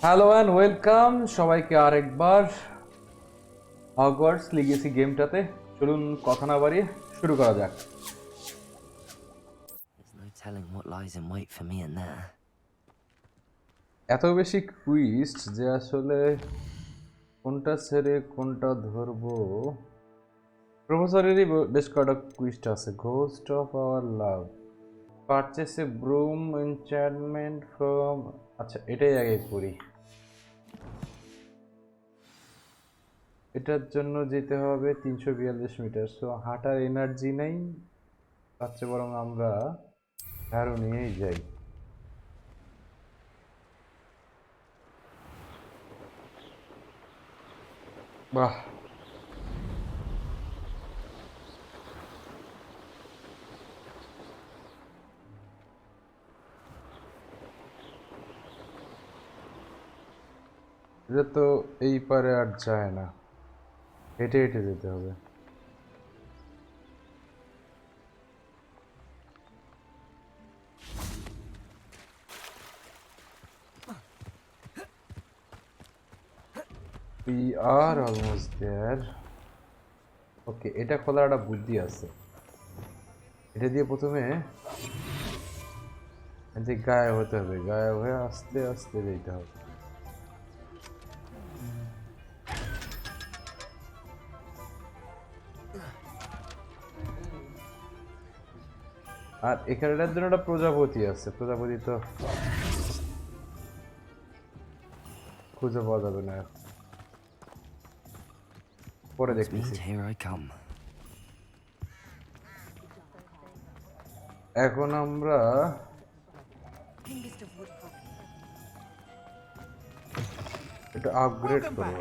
Hello and welcome সবাইকে আরেকবার Hogwarts legacy গেমটাতে। চলুন কথা না বাড়িয়ে শুরু করা যাক। এত বেশি কুইস্ট যে আসলে কোনটা ছেড়ে কোনটা ধরবো। প্রফেসরেরই বেশ কয়েকটা কুইস্ট আছে। Ghost of our love, purchase a broom enchantment from, আচ্ছা এটাই আগে করি। এটার জন্য যেতে হবে 342 মিটার। সো হাঁটার এনার্জি নেই, তার চেয়ে বরং আমরা আরো নিয়েই যাই। বাহ, এটা তো এই পারে আর যায় না, হেঁটে হেঁটে যেতে হবে। We are almost there. ওকে, এটা খোলার একটা বুদ্ধি আছে। এটা দিয়ে প্রথমে যে গায়েব হতে হবে, গায়েব হয়ে আস্তে আস্তে যেতে হবে। আর এখানটার জন্য একটা প্রজাপতি আছে। প্রজাপতি তো খুঁজে পাওয়া যাবে না, পরে দেখতেছি। এখন আমরা এটা আপগ্রেড করব।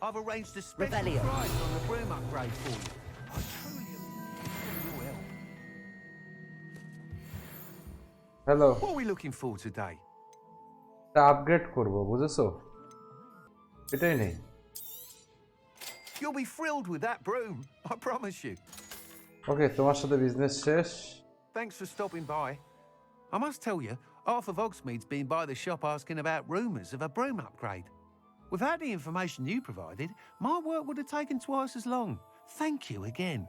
I've arranged a special price on the broom upgrade for you. I truly appreciate your help. Hello, What are we looking for today? এটা আপগ্রেড করব, বুঝেছো? এটাই নেই। You'll be thrilled with that broom, I promise you. ওকে, তোমার সাথে business শেষ। Thanks for stopping by. I must tell you, half of Hogsmeade's been by the shop asking about rumours of a broom upgrade. Without the information you provided, my work would have taken twice as long. Thank you again.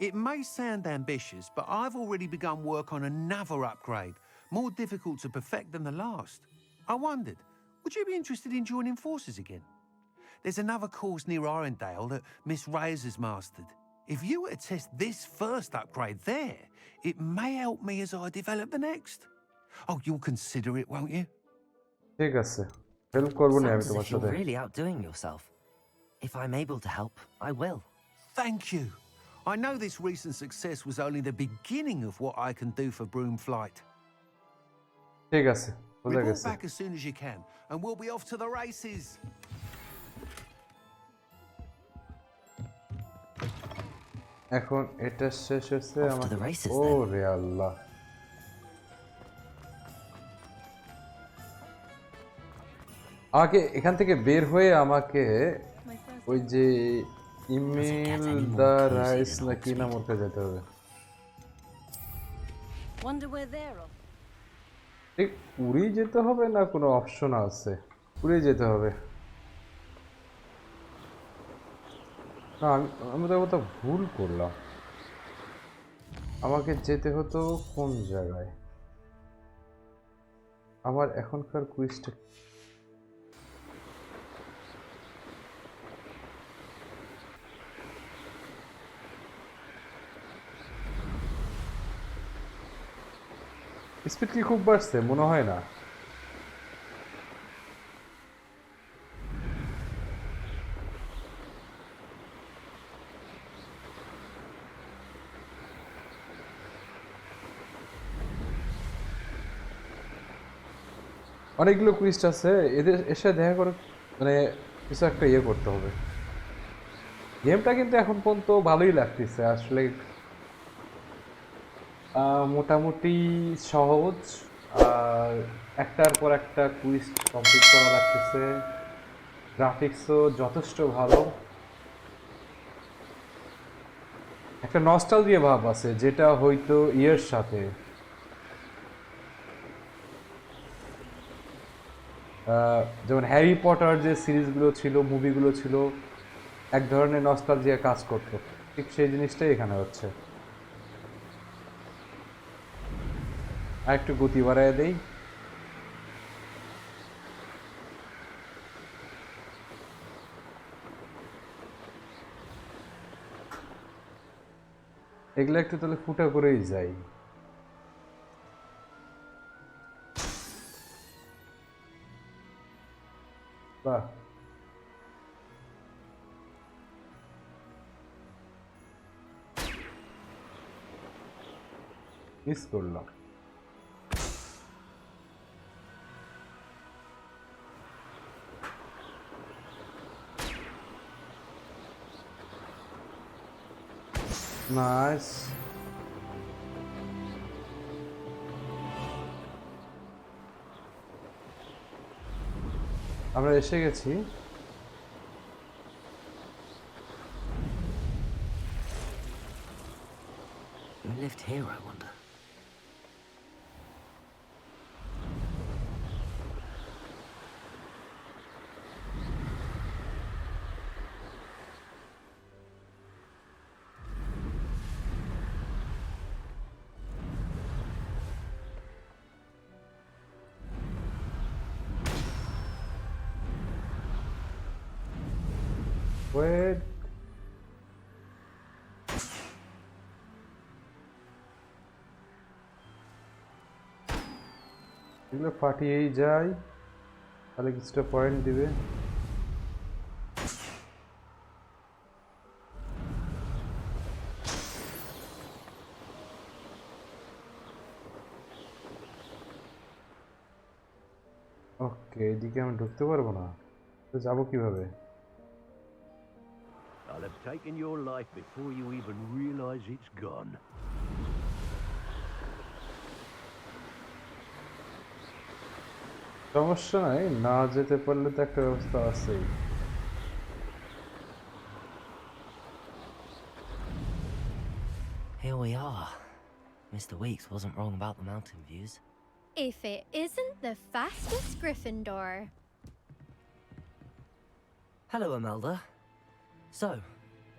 It may sound ambitious, but I've already begun work on another upgrade, more difficult to perfect than the last. I wondered, would you be interested in joining forces again? There's another course near Arendale that Miss Reyes has mastered. If you were to test this first upgrade there, it may help me as I develop the next. Oh, you'll consider it, won't you? ঠিক আছে, help করবো না আমি Sounds as তোমার if you're সাথে। really outdoing yourself. If I'm able to help, I will. Thank you. I know this recent success was only the beginning of what I can do for broom flight. ঠিক আছে, বুঝা Report গেছে। back as soon as you can, and we'll be off to the races. এখন এটা শেষ হচ্ছে Off to আমার। the races, O then. রে আল্লাহ, আমাকে এখান থেকে বের হয়ে আমাকে ওই যে ইমেল দা রাইস না কি নাম ওটা যেতে হবে। ঠিক পুরী যেতে হবে না কোনো অপশন আছে? পুরী যেতে হবে। না, আমি তো কোথাও ভুল করলাম। আমাকে যেতে হতো কোন জায়গায়? আমার এখনকার কুইজটা স্পিড কি খুব বাড়ছে? মনে হয় না। অনেকগুলো কুইস্ট আছে, এদের এসে দেখা করে মানে কিছু একটা ইয়ে করতে হবে। গেমটা কিন্তু এখন পর্যন্ত ভালোই লাগতেছে আসলে, মোটামুটি সহজ, আর একটার পর একটা কুইস্ট কমপ্লিট করা লাগতেছে। গ্রাফিক্সও যথেষ্ট ভালো, একটা নস্টালজিয়া ভাব আছে যেটা হয়তো ইয়ের সাথে যেমন হ্যারি পটার যে সিরিজগুলো ছিল, মুভিগুলো ছিল, এক ধরনের নস্টালজিয়া কাজ করতো, ঠিক সেই জিনিসটাই এখানে হচ্ছে। আর একটু গতি বাড়ায় দেই। এগুলো একটু তাহলে ফুটা করেই যাই। বাহ, মিস করলাম। নাইস। আমরা এসে গেছি। Who lived here, I wonder? Wait, এগুলো ফাটিয়েই যাই, তাহলে কিছুটা পয়েন্ট দিবে। ওকে, এদিকে আমি ঢুকতে পারবো না, তো যাবো কিভাবে? I'll have taken your life before you even realize it's gone. সমস্যা নাই, না যেতে পারলে তো একটা ব্যবস্থা আছেই। Here we are. Mr. Weeks wasn't wrong about the mountain views. If it isn't the fastest Gryffindor. Hello, Imelda. So,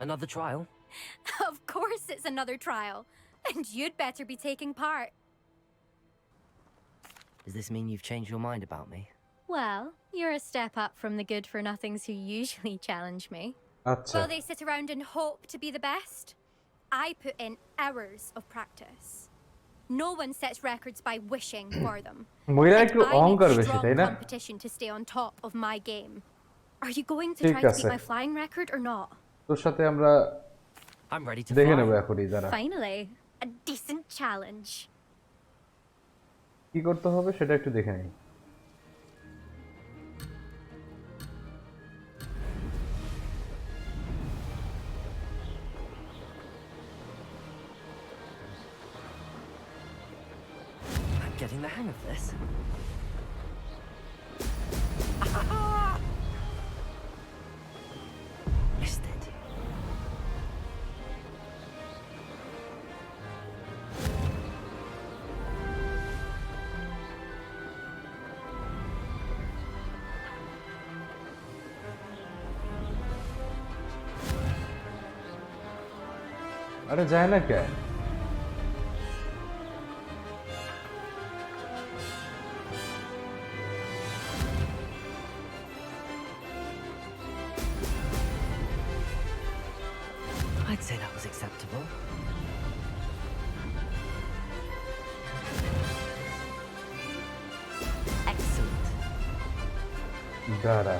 another trial? Of course it's another trial. And you'd better be taking part. Does this mean you've changed your mind about me? Well, you're a step up from the good-for-nothings who usually challenge me. আচ্ছা, While they sit around and hope to be the best, I put in hours of practice. No one sets records by wishing for them. মহিলা And একটু I অহংকার need বেশি, strong তাই না? competition to stay on top of my game. Are you going to ঠিক try to আছে। beat my flying record or not? তোর সাথে আমরা I'm ready to দেখে fly. নেবো এখনই, দাঁড়া। Finally, a decent challenge. কি করতে হবে সেটা একটু দেখে নিই। I'm getting the hang of this. Missed it. আরে যায় না কে? I'd say that was acceptable. Excellent. দাঁড়া,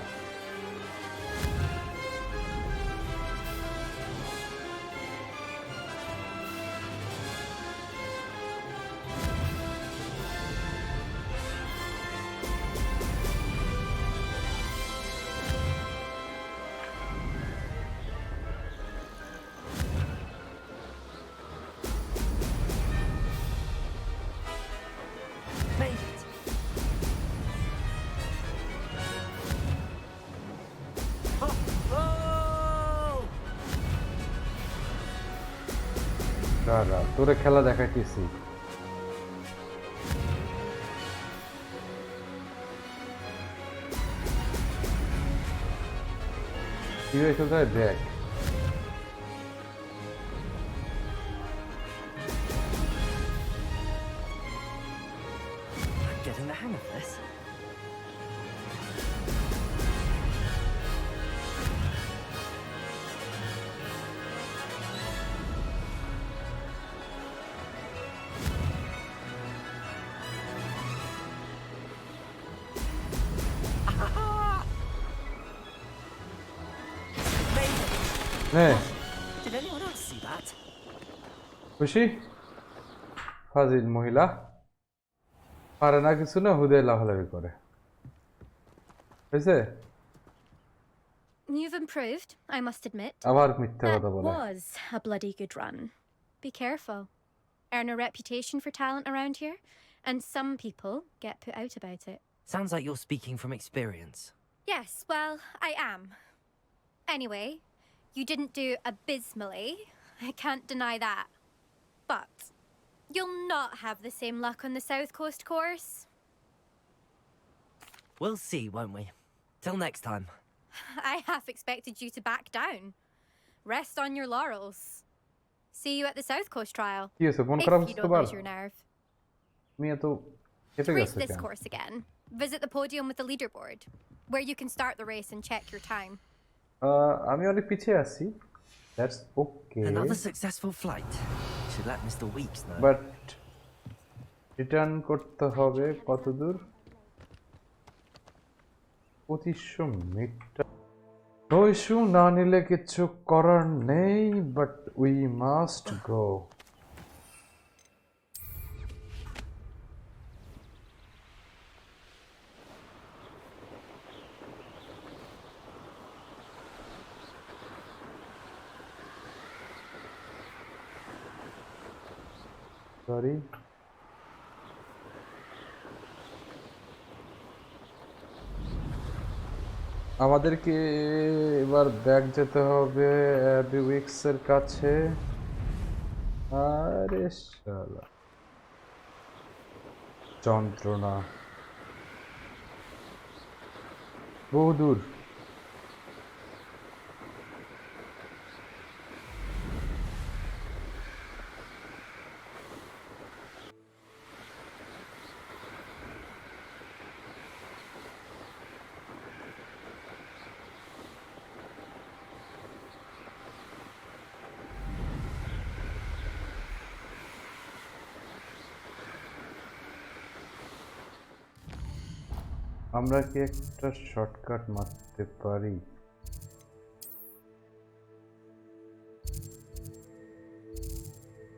Made it. Oh! Oh! দাঁড়া, তোরে খেলা দেখাইতেছি। কিভাবে খেলতে হয় দেখ। I'm getting the hang of this. নে Did anyone else see that? খুশি ফাজিল মহিলা পারে না কিছু না হুদে লাফালাফি করে হয়েছে You've improved, I must admit. আবার মিথ্যা That কথা বলে was a bloody good run. Be careful. Earn a reputation for talent around here, and some people get put out about it. Sounds like you're speaking from experience. Yes, well, I am. Anyway, you didn't do abysmally. I can't deny that. But you'll not have the same luck on the South Coast course. We'll see, won't we? Till next time. I half expected you to back down. Rest on your laurels. See you at the South Coast trial. কি হয়েছে মন If খারাপ you হচ্ছে don't তোমার lose your nerve. তুমি এত খেপে Race গেছো this কেন course again. Visit the podium with the leaderboard, where you can start the race and check your time. আমি অনেক পিছিয়ে আছি that's okay Another successful flight. Should let Mr. Weeks know. But return করতে হবে কত দূর 2500 metre no issue না নিলে কিছু করার নেই but we must go sorry আমাদেরকে এবার ব্যাক যেতে হবে অ্যাবি উইক্সের কাছে আরে শালা যন্ত্রণা বহু দূর আমরা কি একটা শর্টকাট মারতে পারি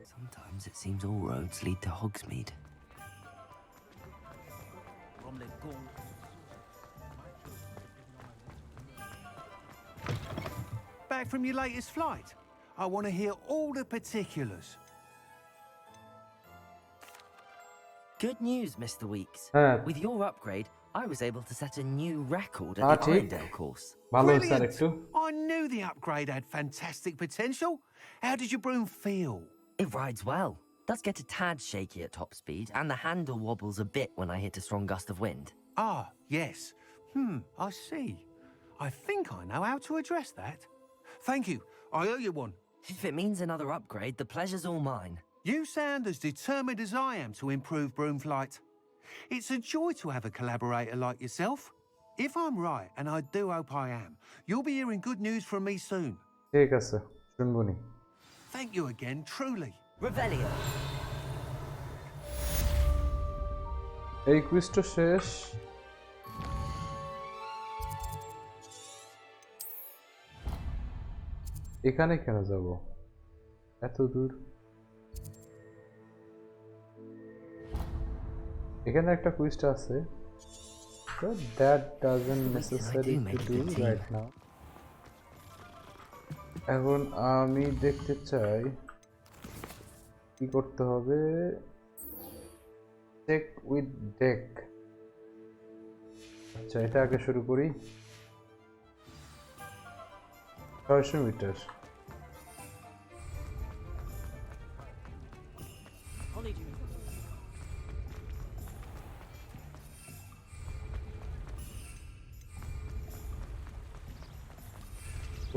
Sometimes it seems all roads lead to Hogsmeade. Back from your latest flight? I want to hear all the particulars. Good news, Mr. Weeks. হ্যাঁ With your upgrade, I was able to set a new record at Ah, the ঠিক। Irondale course. ভালো sir Brilliant! একটু I knew the upgrade had fantastic potential. How did your broom feel? It rides well. Does get a tad shaky at top speed, and the handle wobbles a bit when I hit a strong gust of wind. Ah, yes. I see. I think I know how to address that. Thank you. I owe you one. If it means another upgrade, the pleasure's all mine. You sound as determined as I am to improve broom flight. It's a joy to have a collaborator like yourself. If I'm right, and I do hope I am, you'll be hearing good news from me soon. ঠিক আছে শুনবনি Thank you again, truly. Revelio. এই কুইজটা শেষ এখানে কেন যাব এত দূর এখানে একটা কুইজটা আছে but that doesn't necessary to do right now এখন আমি দেখতে চাই কি করতে হবে চেক উইথ ডেক আচ্ছা এটা আগে শুরু করি 600 মিটার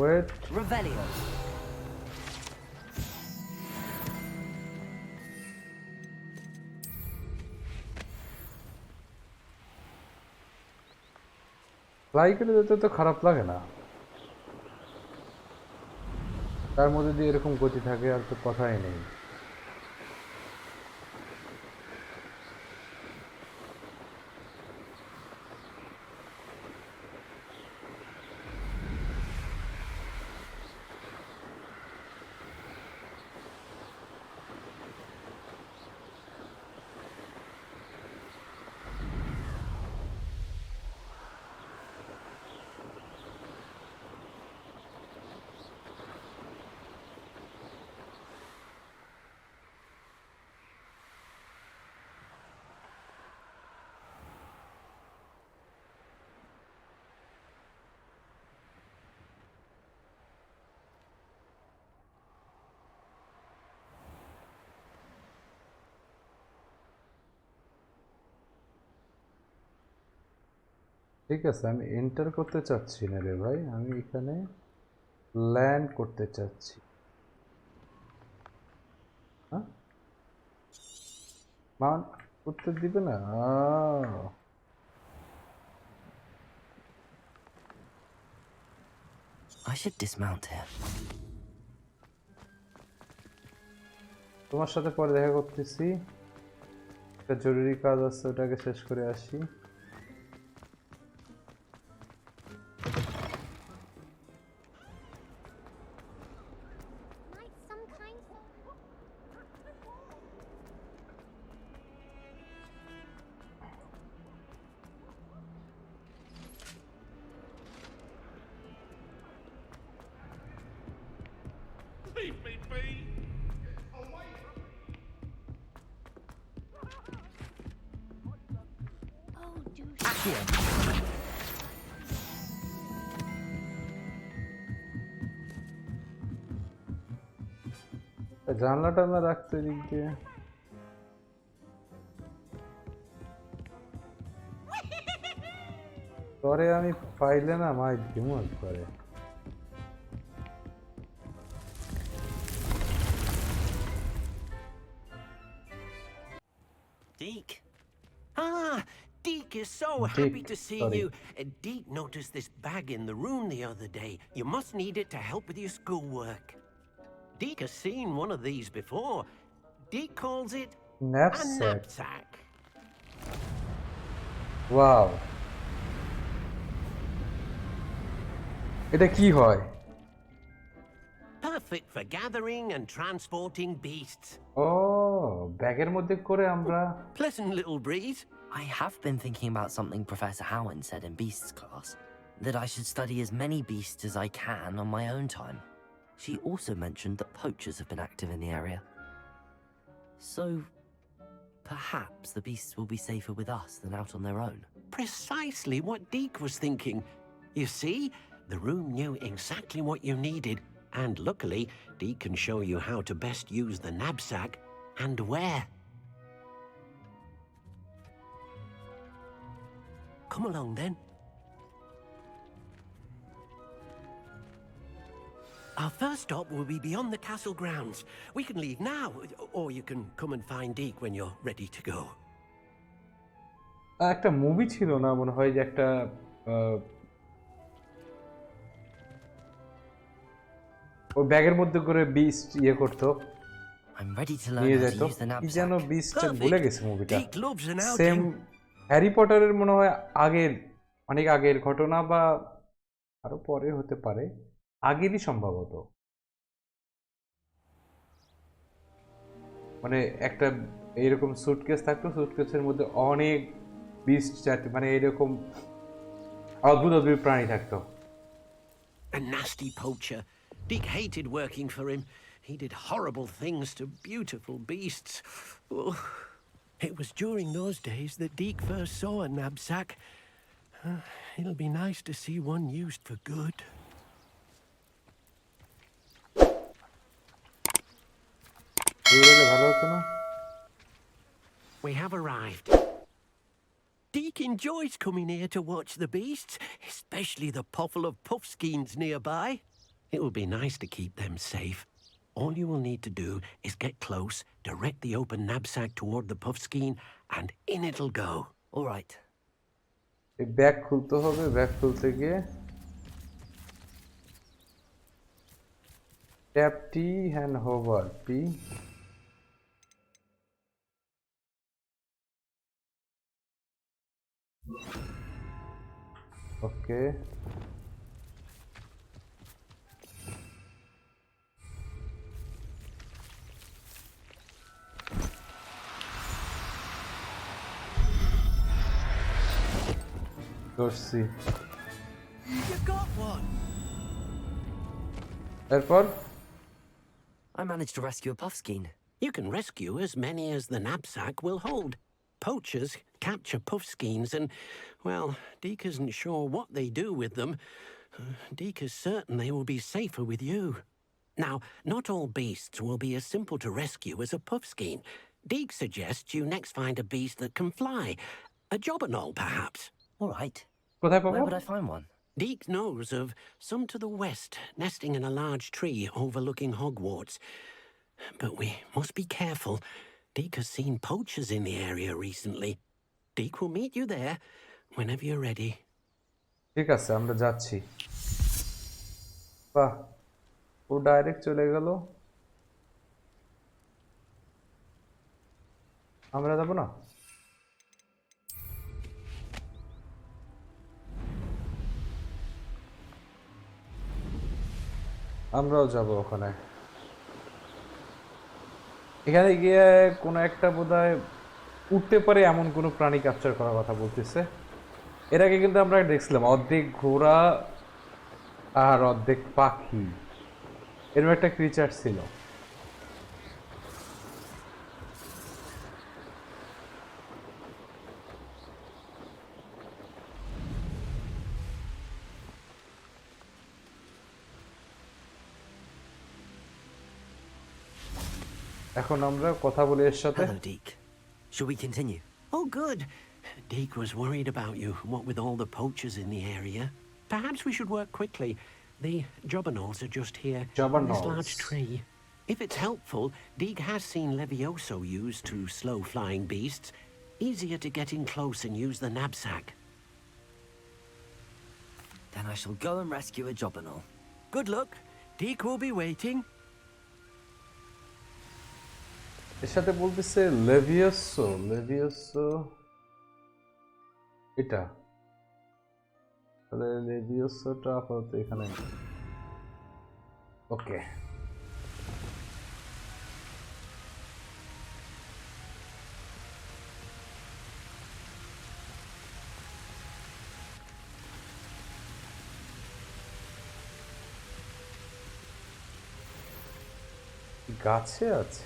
ওয়েট, Revelio. ফ্লাই করে যেতে তো খারাপ লাগে না, তার মধ্যে দিয়ে এরকম গতি থাকে আর তো কথাই নেই। ঠিক আছে, আমি এন্টার করতে চাচ্ছি না রে ভাই, আমি এখানে ল্যান্ড করতে চাচ্ছি। হ্যাঁ, মাউন্ট করতে দিবে না? I should dismount here. তোমার সাথে পরে দেখা করতেছি, একটা জরুরি কাজ আছে, ওটাকে শেষ করে আসি। Leave me be! Oh, do Accio. জানলা টানলা রাখতে দিক দিয়ে। পরে আমি পাইলে না মাই ডিমোট করে। Deke. Ah, Deke is so Deke, happy to see sorry. you. Deke noticed this bag in the room the other day. You must need it to help with your schoolwork. Deke has seen one of these before. Deke calls it a Knapsack. knapsack. Wow, এটা কি হয়? Perfect for gathering and transporting beasts. ও, ব্যাগের মধ্যে করে আমরা। Pleasant little breeze. I have been thinking about something Professor Howen said in Beasts class, that I should study as many beasts as I can on my own time. She also mentioned that poachers have been active in the area. So, perhaps the beasts will be safer with us than out on their own. Precisely what Deke was thinking. You see, the room knew exactly what you needed, and luckily, Deke can show you how to best use the knapsack and where. Come along then. Our first stop will be beyond the castle grounds. We can leave now, or you can come and find Deke when you're ready to go. একটা movie ছিল না মনে হয়, যে একটা ও ব্যাগের মধ্যে করে বিস্ট ইয়ে করতো, I'm ready to নিয়ে learn how যেত, to use the কি যেন knapsack. বিস্টটা ভুলে গেছে মুভিটা। Deke loves an same outing. Harry পটারের মনে হয় আগের, অনেক আগের ঘটনা, বা আরো পরে হতে পারে, আগেরই সম্ভবত। মানে একটা এইরকম সুটকেস থাকতো, সুটকেসের মধ্যে অনেক বিস্ট জাতি, মানে এরকম অদ্ভুত অদ্ভুত প্রাণী থাকতো। A nasty poacher. Deke hated working for him. He did horrible things to beautiful beasts. Oh, it was during those days that Deke first saw a knapsack. It'll be nice to see one used for good. ভালো হতো না? We have arrived. Deke enjoys coming here to watch the beasts, especially the potful of puffskeins nearby. It will be nice to keep them safe. All you will need to do is get close, direct the open knapsack toward the puffskein, and in it'll go. All right. এই bag খুলতে হবে, bag খুলতে গিয়ে tap টি hand hover টি। ওকে, করছি। You got one! এরপর I managed to rescue a puffskein. You can rescue as many as the knapsack will hold. Poachers capture puffskeins and, well, Deke isn't sure what they do with them. Deke is certain they will be safer with you. Now, not all beasts will be as simple to rescue as a puffskein. Deke suggests you next find a beast that can fly. A jobberknoll, perhaps. All right. কোথায় পাবো? Where would I find one? Deke knows of some to the west, nesting in a large tree overlooking Hogwarts. But we must be careful. Deke has seen poachers in the area recently. Deke will meet you there whenever you're ready. ঠিক আছে, আমরা যাচ্ছি। বাহ, ও direct চলে গেল। আমরা যাবো না? আমরাও যাব ওখানে। এখানে গিয়ে কোনো একটা বোধহয় উঠতে পারে এমন কোনো প্রাণী ক্যাপচার করার কথা বলতেছে। এর আগে কিন্তু আমরা দেখছিলাম অর্ধেক ঘোড়া আর অর্ধেক পাখি, এরকম একটা ক্রিচার ছিল। এখন আমরা কথা বলি এর সাথে। Hello, Deke. Shall we continue? Oh, good. Deke was worried about you, what with all the poachers in the area. Perhaps we should work quickly. The jobberknolls are just here on this Jobberknolls. large tree. If it's helpful, Deke has seen Levioso used to slow flying beasts. Easier to get in close and use the knapsack. Then I shall go and rescue a jobberknoll. Good luck. Deke will be waiting. এর সাথে বলতেছে লেভিওসো, লেভিওসো এটা, তাহলে লেভিওসোটা আপাতত এখানে। ওকে, গাছে আছে।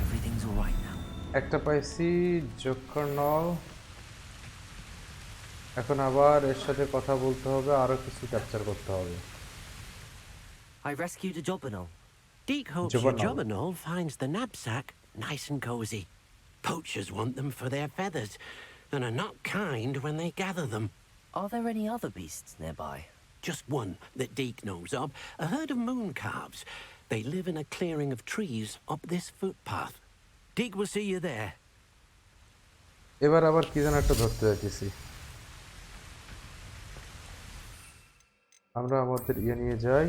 Everything's all right now. একটা পাইছি জোকারনল। এখন আবার এর সাথে কথা বলতে হবে, আরো কিছু ক্যাপচার করতে হবে। I rescued a jobberknoll. Deke hopes your jobberknoll finds the knapsack nice and cozy. Poachers want them for their feathers and are not kind when they gather them. Are there any other beasts nearby? Just one that Deke knows of, a herd of moon calves. They live in a clearing of trees up this footpath. Deke will see you there. এবার আবার কি যেন একটা ধরতে যাচ্ছি। আমরা আমাদের ইয়ে নিয়ে যাই।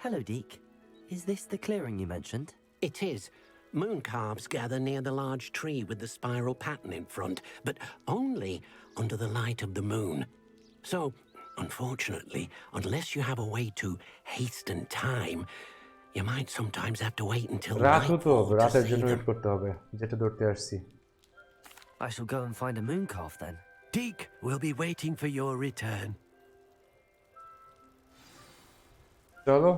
Hello, Deke. Is this the clearing you mentioned? It is. Moon calves gather near the large tree with the spiral pattern in front, but only under the light of the moon. So, unfortunately, unless you have a way to hasten time, you might sometimes have to wait until রাত হতে nightfall হবে, to রাতের see জন্য them. Wait করতে হবে, যেটা ধরতে আসছি। I shall go and find a moon calf then. Deke will be waiting for your return. চলো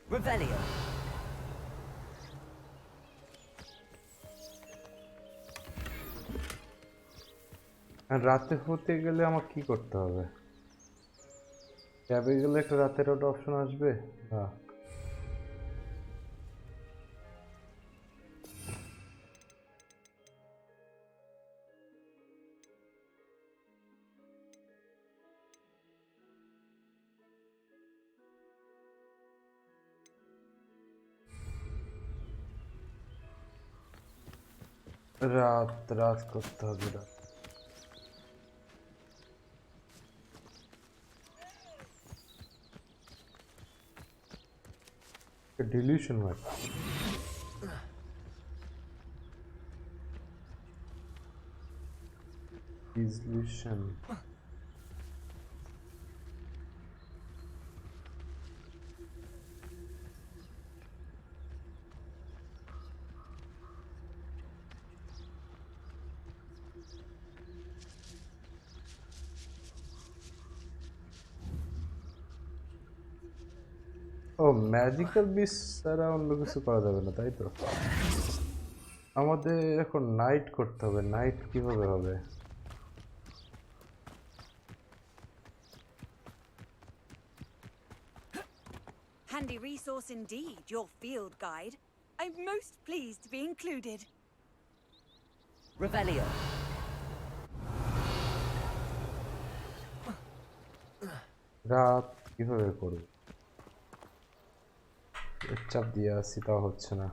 Revelio. আর রাতে হতে গেলে আমার কি করতে হবে ক্যাবে গেলে একটা রাতের ওটা অপশন আসবে না রাত রাত করতে হবে রাত ডিলিউশন হয় ডিলিউশন ও ম্যাজিক্যাল বিস ছাড়া অন্য কিছু করা যাবে না তাই তো আমাদের এখন নাইট করতে হবে নাইট কিভাবে হবে Handy resource indeed, your field guide. I'm most pleased to be included. Revelio. রাত কিভাবে করব চাপ দিয়ে আসছি তাও হচ্ছে না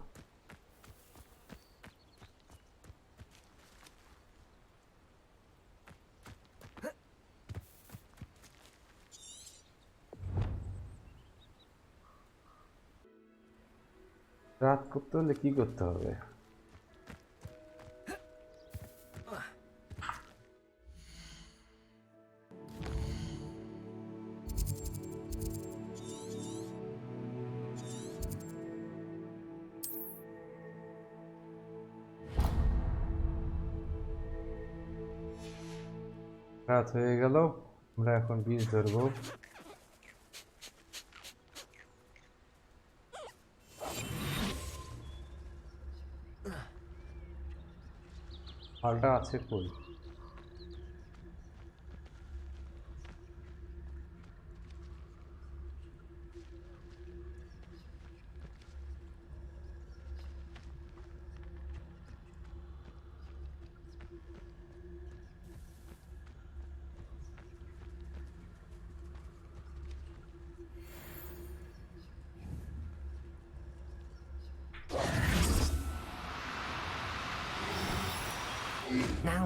রাত করতে হলে কি করতে হবে রাত হয়ে গেল আমরা এখন বীজ ধরবো হালটা আছে কই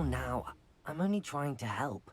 Now, I'm only trying to help.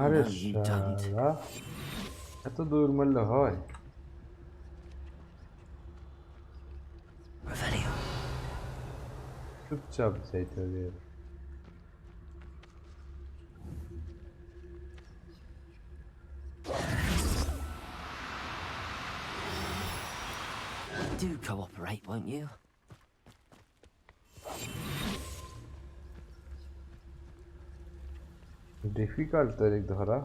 আরে No, you don't. শালা এত দূর মারলে হয় Revelio. চুপচাপ যাইতে হবে Do cooperate, won't you? Difficult তো এদিক ধরা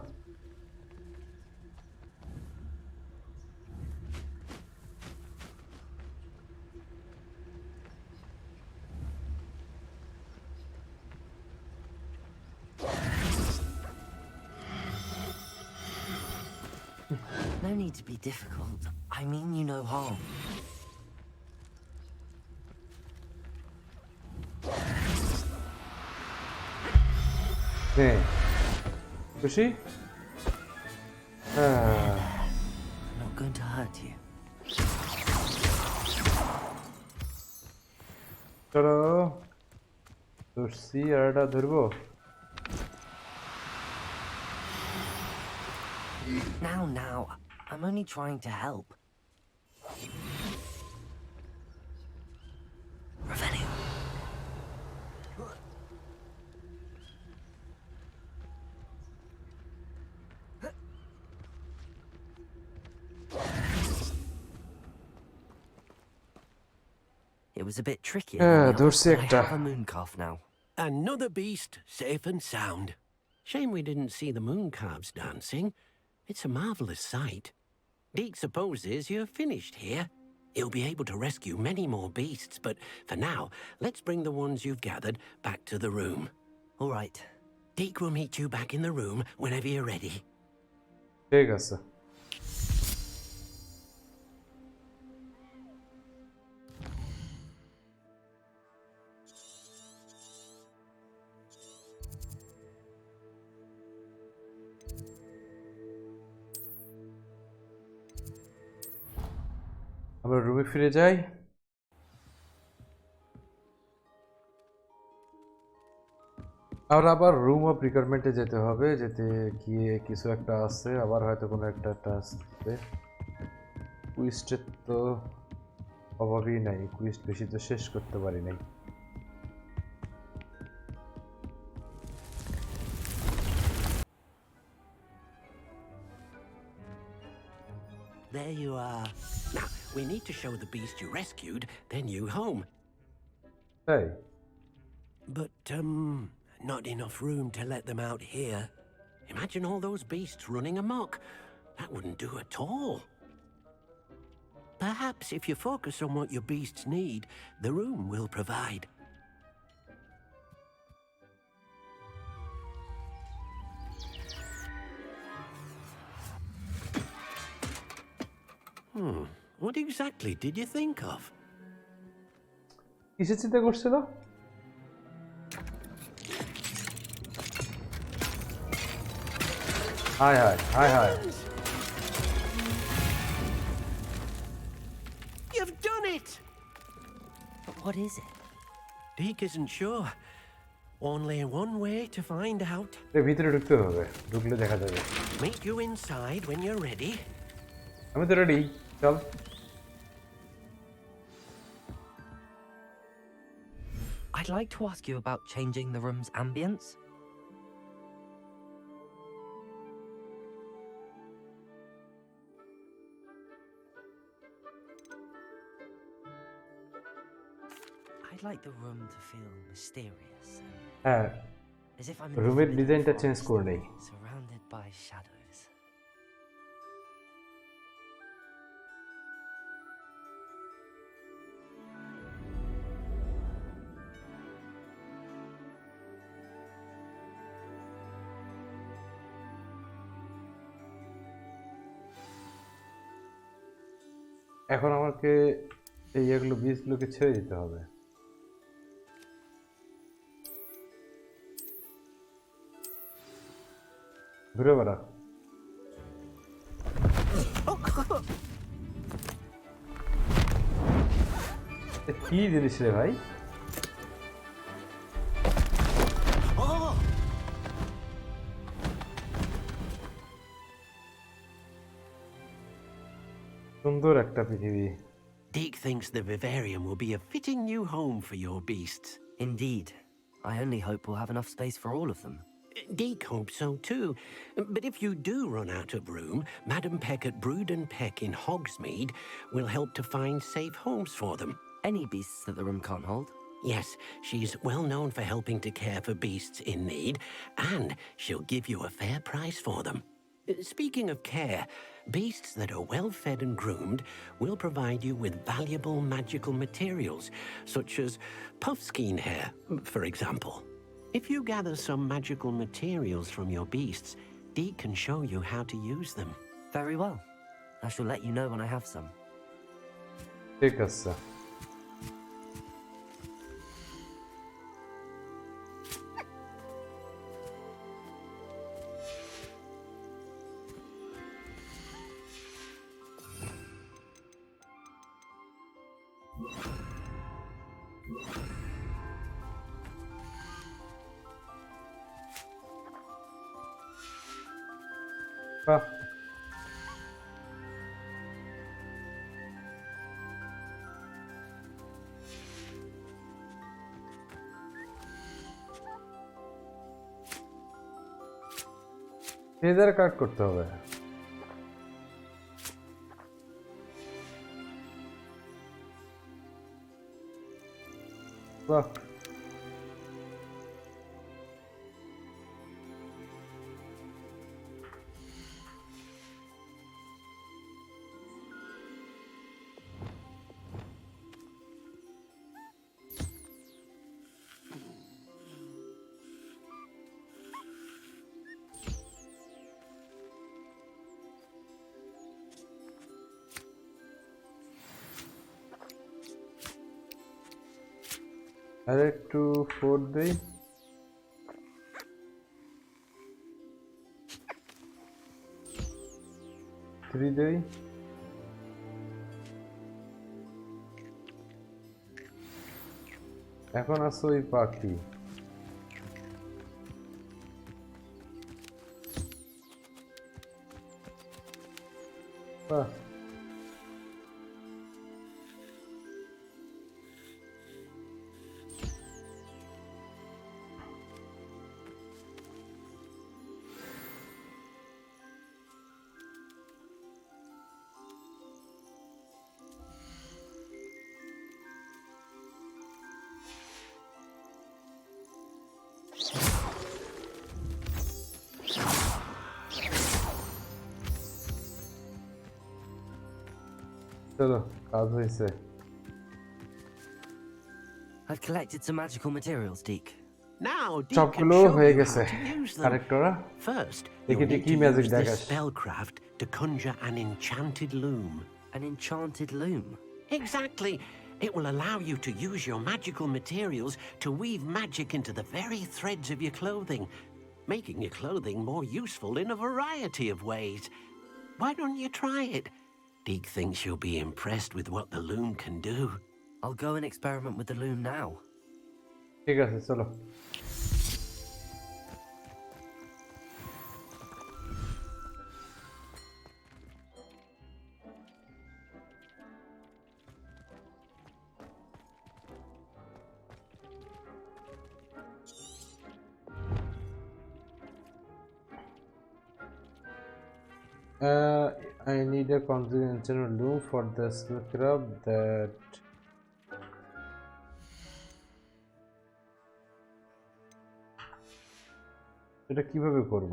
No need to be difficult. I mean you no harm. নে খুশি I'm not going to hurt you. চলো ধরছি আর এটা ধরবো Now. I'm only trying to help. Revelio. It was a bit tricky. ধরছি I একটা have a moon calf now. Another beast, safe and sound. Shame we didn't see the moon calves dancing. It's a marvelous sight. Deke supposes you're finished here. He'll be able to rescue many more beasts, but for now, let's bring the ones you've gathered back to the room. All right. Deke will meet you back in the room whenever you're ready. ঠিক আছে আমরা রুমে ফিরে যাই আর আবার room of রিকোয়ারমেন্টে যেতে হবে যেতে গিয়ে কিছু একটা আছে আবার হয়তো কোনো একটা টাস্ক আছে কুইস্টের তো অভাবই নাই কুইস্ট বেশি তো শেষ করতে পারি নাই There you are. Now, we need to show the beast you rescued their new home. তাই But, not enough room to let them out here. Imagine all those beasts running amok. That wouldn't do at all. Perhaps if you focus on what your beasts need, the room will provide. What exactly did you think of? কিসে চিন্তা করছিল হায় You've done it! But what is it? Deke isn't sure. Only one way to find out. এর ভিতরে ঢুকতে হবে ঢুকলে দেখা যাবে Meet you inside when you're ready. আমি তো রেডি চল I'd like to ask you about changing the room's ambience. I'd like the room to feel mysterious, হ্যাঁ as if I'm in the রুমের middle of ডিজাইনটা a change forest, করে নেই surrounded by shadows. এখন আমাকে এই এগুলো বীজগুলোকে ছেড়ে দিতে হবে ঘুরে বেড়া কি জিনিস রে ভাই সুন্দর একটা পৃথিবী Deke thinks the vivarium will be a fitting new home for your beasts. Indeed. I only hope we'll have enough space for all of them. Deke hopes so too. But if you do run out of room, Madam Peck at Brood and Peck in Hogsmeade will help to find safe homes for them. Any beasts that the room can't hold? Yes, she's well known for helping to care for beasts in need, and she'll give you a fair price for them. Speaking of care, beasts that are well fed and groomed will provide you with valuable magical materials, such as puffskein hair, for example. If you gather some magical materials from your beasts, Deke can show you how to use them. Very well. I shall let you know when I have some. ঠিক আছে বাহ laser কাট করতে হবে বাহ আর একটু 4 দেই three দেই এখন আসো ওই পাখি বাহ চলো কাজ হয়েছে I've collected some magical materials, Deke. Now, Deek can সবগুলো show হয়ে you গেছে how to use them. কারেক্টরা First, দেখি you'll need কি to ম্যাজিক use this দেখাস spellcraft to conjure an enchanted loom. An enchanted loom. Exactly. It will allow you to use your magical materials to weave magic into the very threads of your clothing, making your clothing more useful in a variety of ways. Why don't you try it? Deek thinks you'll be impressed with what the loom can do. I'll go and experiment with the loom now. ঠিক আছে চলো I need a conventional loom for the spellcraft that এটা কিভাবে করব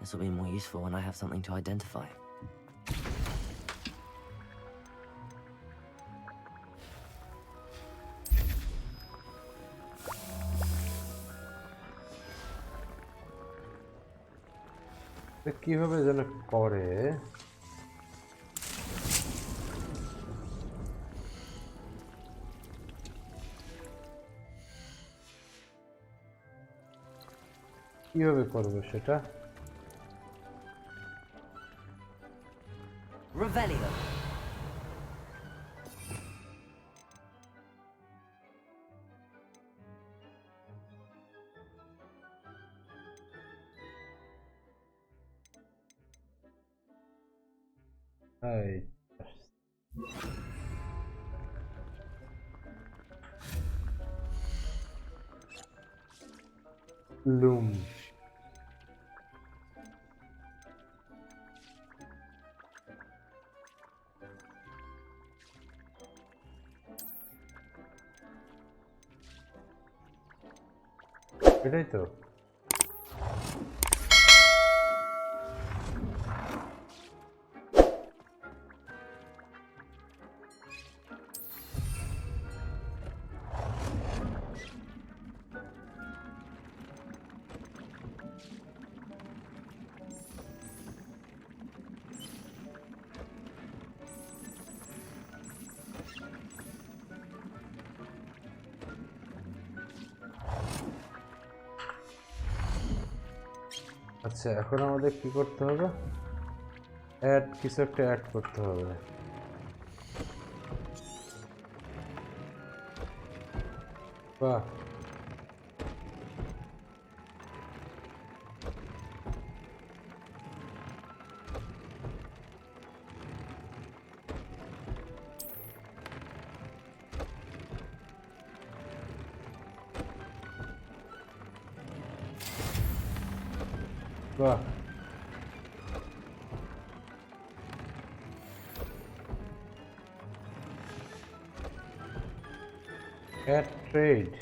This will be more useful when I have something to identify. কিভাবে যেন করে কিভাবে করব সেটা Revelio. Hi. Loom. এটাই তো আচ্ছা এখন আমাদের কি করতে হবে অ্যাড কিছু একটা অ্যাড করতে হবে বাহ বাহ Add trade.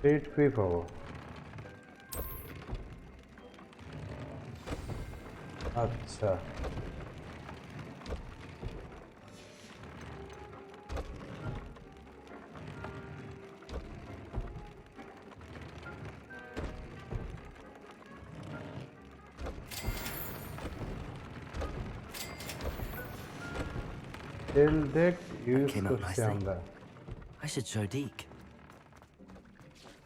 Trade fee পাবো আচ্ছা Tell deck use Came out করছি nicely. আমরা I should show Deke.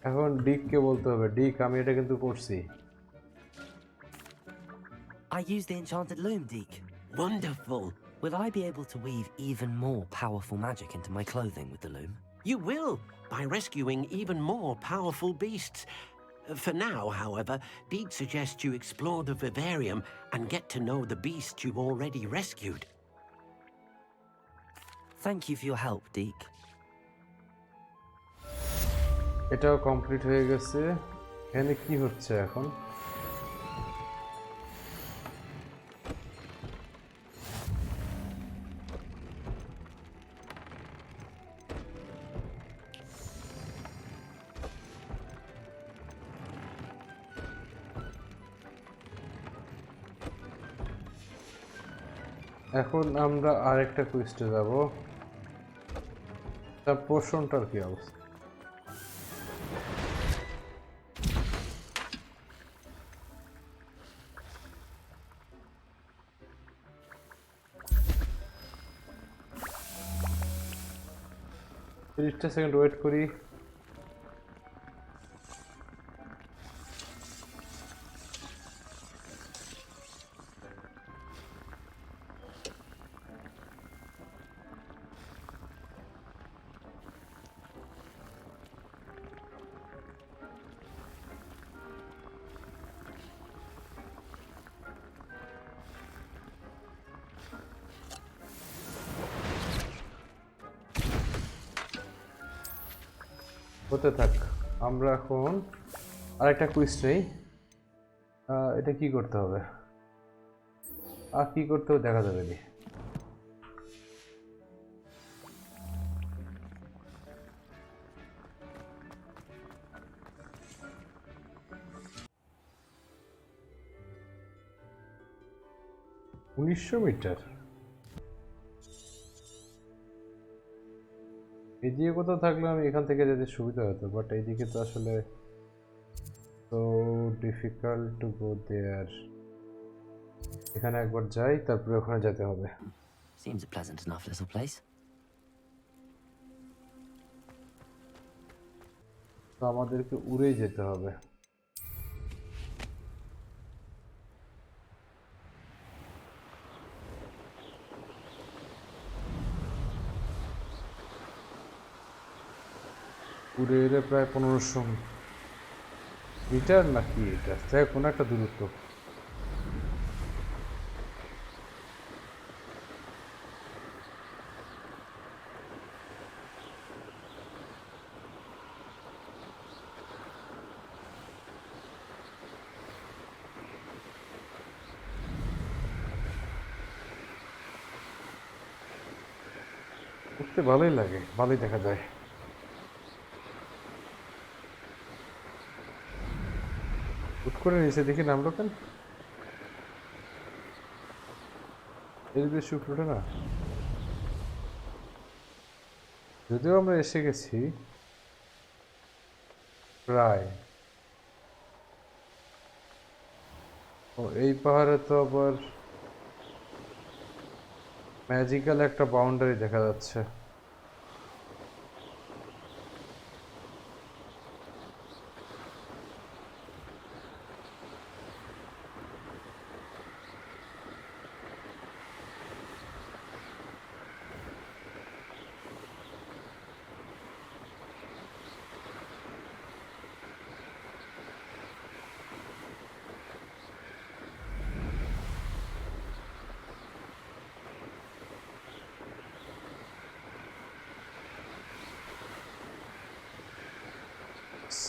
এখন ডিক কে বলতে হবে ডিক আমি এটা কিন্তু পড়ছি I used the enchanted loom, Deke. Wonderful. Will I be able to weave even more powerful magic into my clothing with the loom? You will, by rescuing even more powerful beasts. For now, however, Deed suggests you explore the vivarium and get to know the beasts you've already rescued. Thank you for your help, Deke. এটাও complete হয়ে গেছে এখানে কি হচ্ছে এখন এখন আমরা আরেকটা কুইস্টে যাব তার পোর্শনটার কি অবস্থা তিরিশটা সেকেন্ড ওয়েট করি হতে থাক আমরা এখন আরেকটা কুইজ নেই এটা কি করতে হবে আর কি করতে হবে দেখা যাবে নি $1900 এদিকে কোথাও থাকলে আমি এখান থেকে যেতে সুবিধা হতো বাট এইদিকে তো আসলে so difficult to go there এখানে একবার যাই তারপরে ওখানে যেতে হবে Seems a pleasant enough little place. তো আমাদেরকে উড়েই যেতে হবে উড়ে এলে প্রায় 1500 মিটার নাকি এটা তাই কোনো একটা দূরত্ব উঠতে ভালোই লাগে ভালোই দেখা যায় উঠ করে নিচে দেখি নামলো কেন এর বেশি উঠে না যদিও আমরা এসে গেছি প্রায় ও এই পাহাড়ে তো আবার ম্যাজিক্যাল একটা বাউন্ডারি দেখা যাচ্ছে।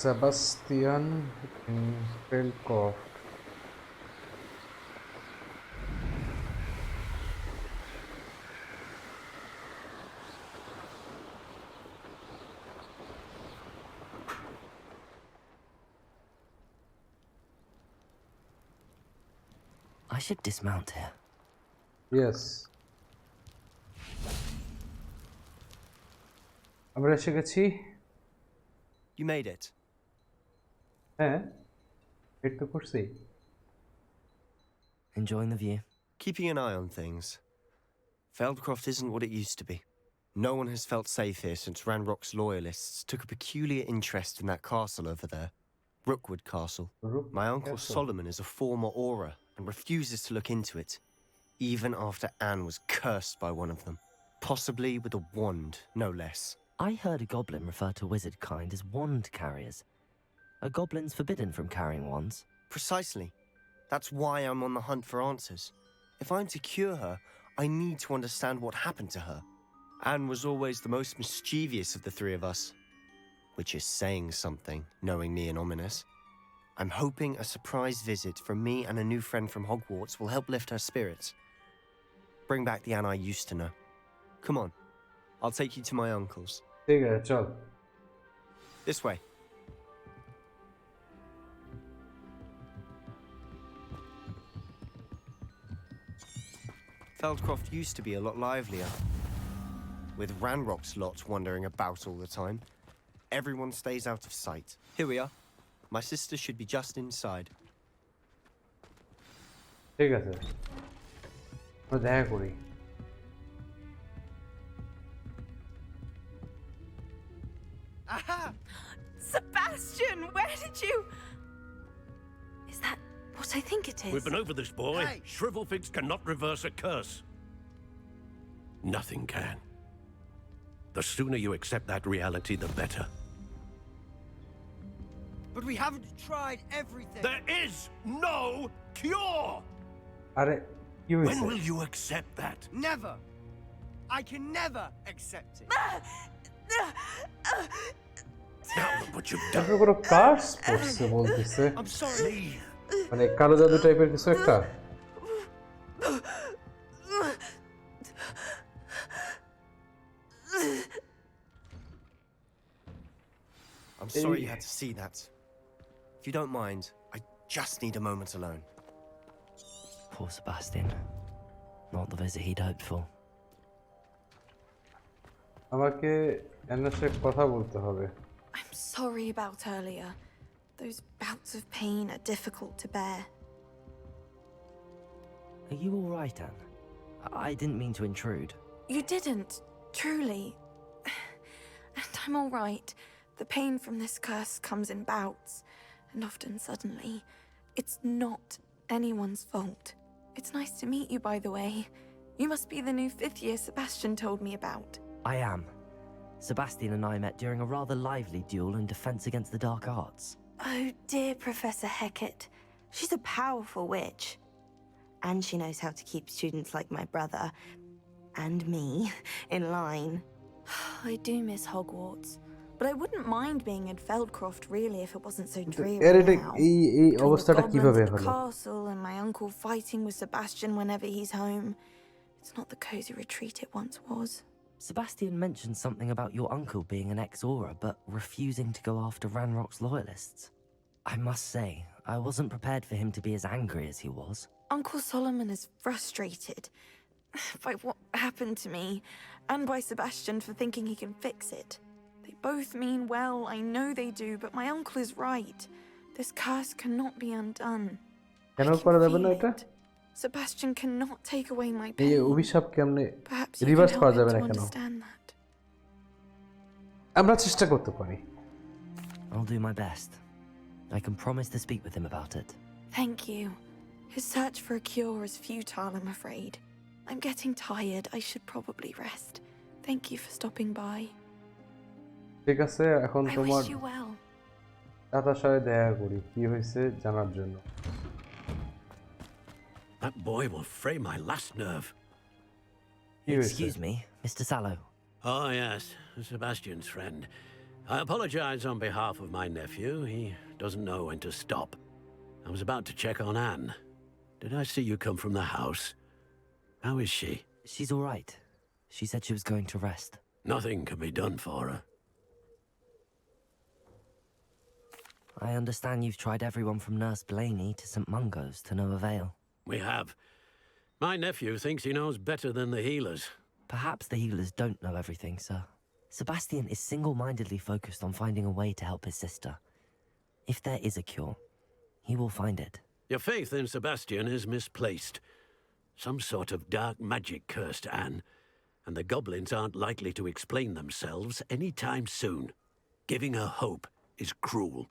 Sebastian in Feldcroft. I should dismount here. Yes. আমরা এসে গেছি। You made it. হ্যাঁ, এটা তো করছি। Enjoying the view? Keeping an eye on things. Feldcroft isn't what it used to be. No one has felt safe here since Ranrock's loyalists took a peculiar interest in that castle over there. Rookwood Castle. My uncle Solomon is a former Auror and refuses to look into it, even after Anne was cursed by one of them. Possibly with a wand, no less. I heard a goblin refer to wizard kind as wand carriers. Are goblins forbidden from carrying wands? Precisely. That's why I'm on the hunt for answers. If I'm to cure her, I need to understand what happened to her. Anne was always the most mischievous of the three of us. Which is saying something, knowing me and ominous. I'm hoping a surprise visit from me and a new friend from Hogwarts will help lift her spirits. Bring back the Anne I used to know. Come on. I'll take you to my uncle's. ঠিক আছে, চল। This way. Feldcroft used to be a lot livelier. With Ranrock's lot wandering about all the time, everyone stays out of sight. Here we are. My sister should be just inside. ঠিক আছে, আমরা দেখা করি। Aha! Sebastian, where did you... Is that what I think it is? We've been over this, boy. Hey. Shrivelfigs cannot reverse a curse. Nothing can. The sooner you accept that reality, the better. But we haven't tried everything. There is no cure! আরে কি When হয়েছে? will you accept that? Never. I can never accept it. Now look what you've তারপরে done. কোনো curse পড়ছে বলতেছে, I'm sorry. Leave. মানে কালো জাদু টাইপের কিছু একটা। I'm sorry you had to see that. If you don't mind, I just need a moment alone. Poor Sebastian. Not the visit he'd hoped for. আমাকে এনার সাথে কথা বলতে হবে। I'm sorry about earlier. Those bouts of pain are difficult to bear. Are you all right, Anne? I didn't mean to intrude. You didn't, truly. And I'm all right. The pain from this curse comes in bouts, and often suddenly. It's not anyone's fault. It's nice to meet you, by the way. You must be the new 5th year Sebastian told me about. I am. Sebastian and I met during a rather lively duel in defense against the dark arts. Oh, dear Professor Hecat. She's a powerful witch. And she knows how to keep students like my brother and me in line. I do miss Hogwarts, but I wouldn't mind being in Feldcroft really if it wasn't so dreary এর এটা now. এই Between the অবস্থাটা goblins কিভাবে at the হলো? castle and my uncle fighting with Sebastian whenever he's home. It's not the cozy retreat it once was. Sebastian mentioned something about your uncle being an ex-Auror, but refusing to go after Ranrock's loyalists. I must say, I wasn't prepared for him to be as angry as he was. Uncle Solomon is frustrated by what happened to me, and by Sebastian for thinking he can fix it. They both mean well, I know they do, but my uncle is right. This curse cannot be undone. কেন I can করা যাবে feel না এটা? it. Sebastian cannot take away my এই pain. অভিশাপ কেমনে Perhaps you can reverse help করা him যাবে to না কেন? understand that. আমরা চেষ্টা করতে পারি। I'll do my best. I can promise to speak with him about it. Thank you. His search for a cure is futile, I'm afraid. I'm getting tired. I should probably rest. Thank you for stopping by. ঠিক আছে, এখন I তোমার wish you well. দাদার সাথে দেখা করি কি হয়েছে জানার জন্য। That boy will fray my last nerve. কি হয়েছে? Excuse me, Mr. Sallow. Oh, yes, Sebastian's friend. I apologize on behalf of my nephew. He doesn't know when to stop. I was about to check on Anne. Did I see you come from the house? How is she? She's all right. She said she was going to rest. Nothing can be done for her. I understand you've tried everyone from Nurse Blaney to St. Mungo's to no avail. We have. My nephew thinks he knows better than the healers. Perhaps the healers don't know everything, sir. Sebastian is single-mindedly focused on finding a way to help his sister. If there is a cure, he will find it. Your faith in Sebastian is misplaced. Some sort of dark magic cursed Anne, and the goblins aren't likely to explain themselves any time soon. Giving her hope is cruel.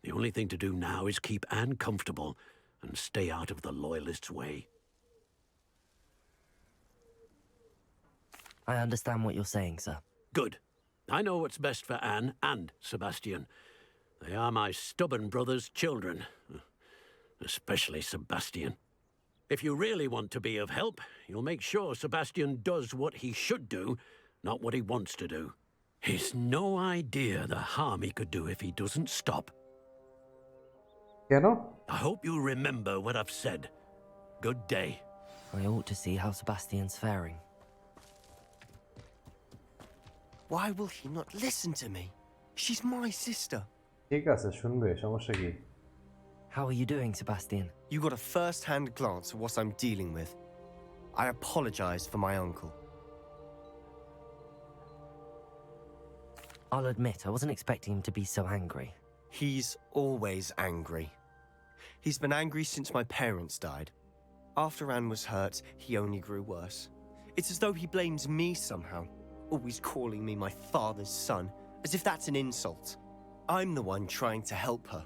The only thing to do now is keep Anne comfortable and stay out of the Loyalists' way. I understand what you're saying, sir. Good. I know what's best for Anne and Sebastian. They are my stubborn brother's children. Especially Sebastian. If you really want to be of help, you'll make sure Sebastian does what he should do, not what he wants to do. He's no idea the harm he could do if he doesn't stop. কেন? I hope you remember what I've said. Good day. I ought to see how Sebastian's faring. Why will he not listen to me? She's my sister. ঠিক আছে, শুনবে, সমস্যা কি? How are you doing, Sebastian? You got a first-hand glance at what I'm dealing with. I apologize for my uncle. I'll admit, I wasn't expecting him to be so angry. He's always angry. He's been angry since my parents died. After Anne was hurt, he only grew worse. It's as though he blames me somehow, always calling me my father's son, as if that's an insult. I'm the one trying to help her.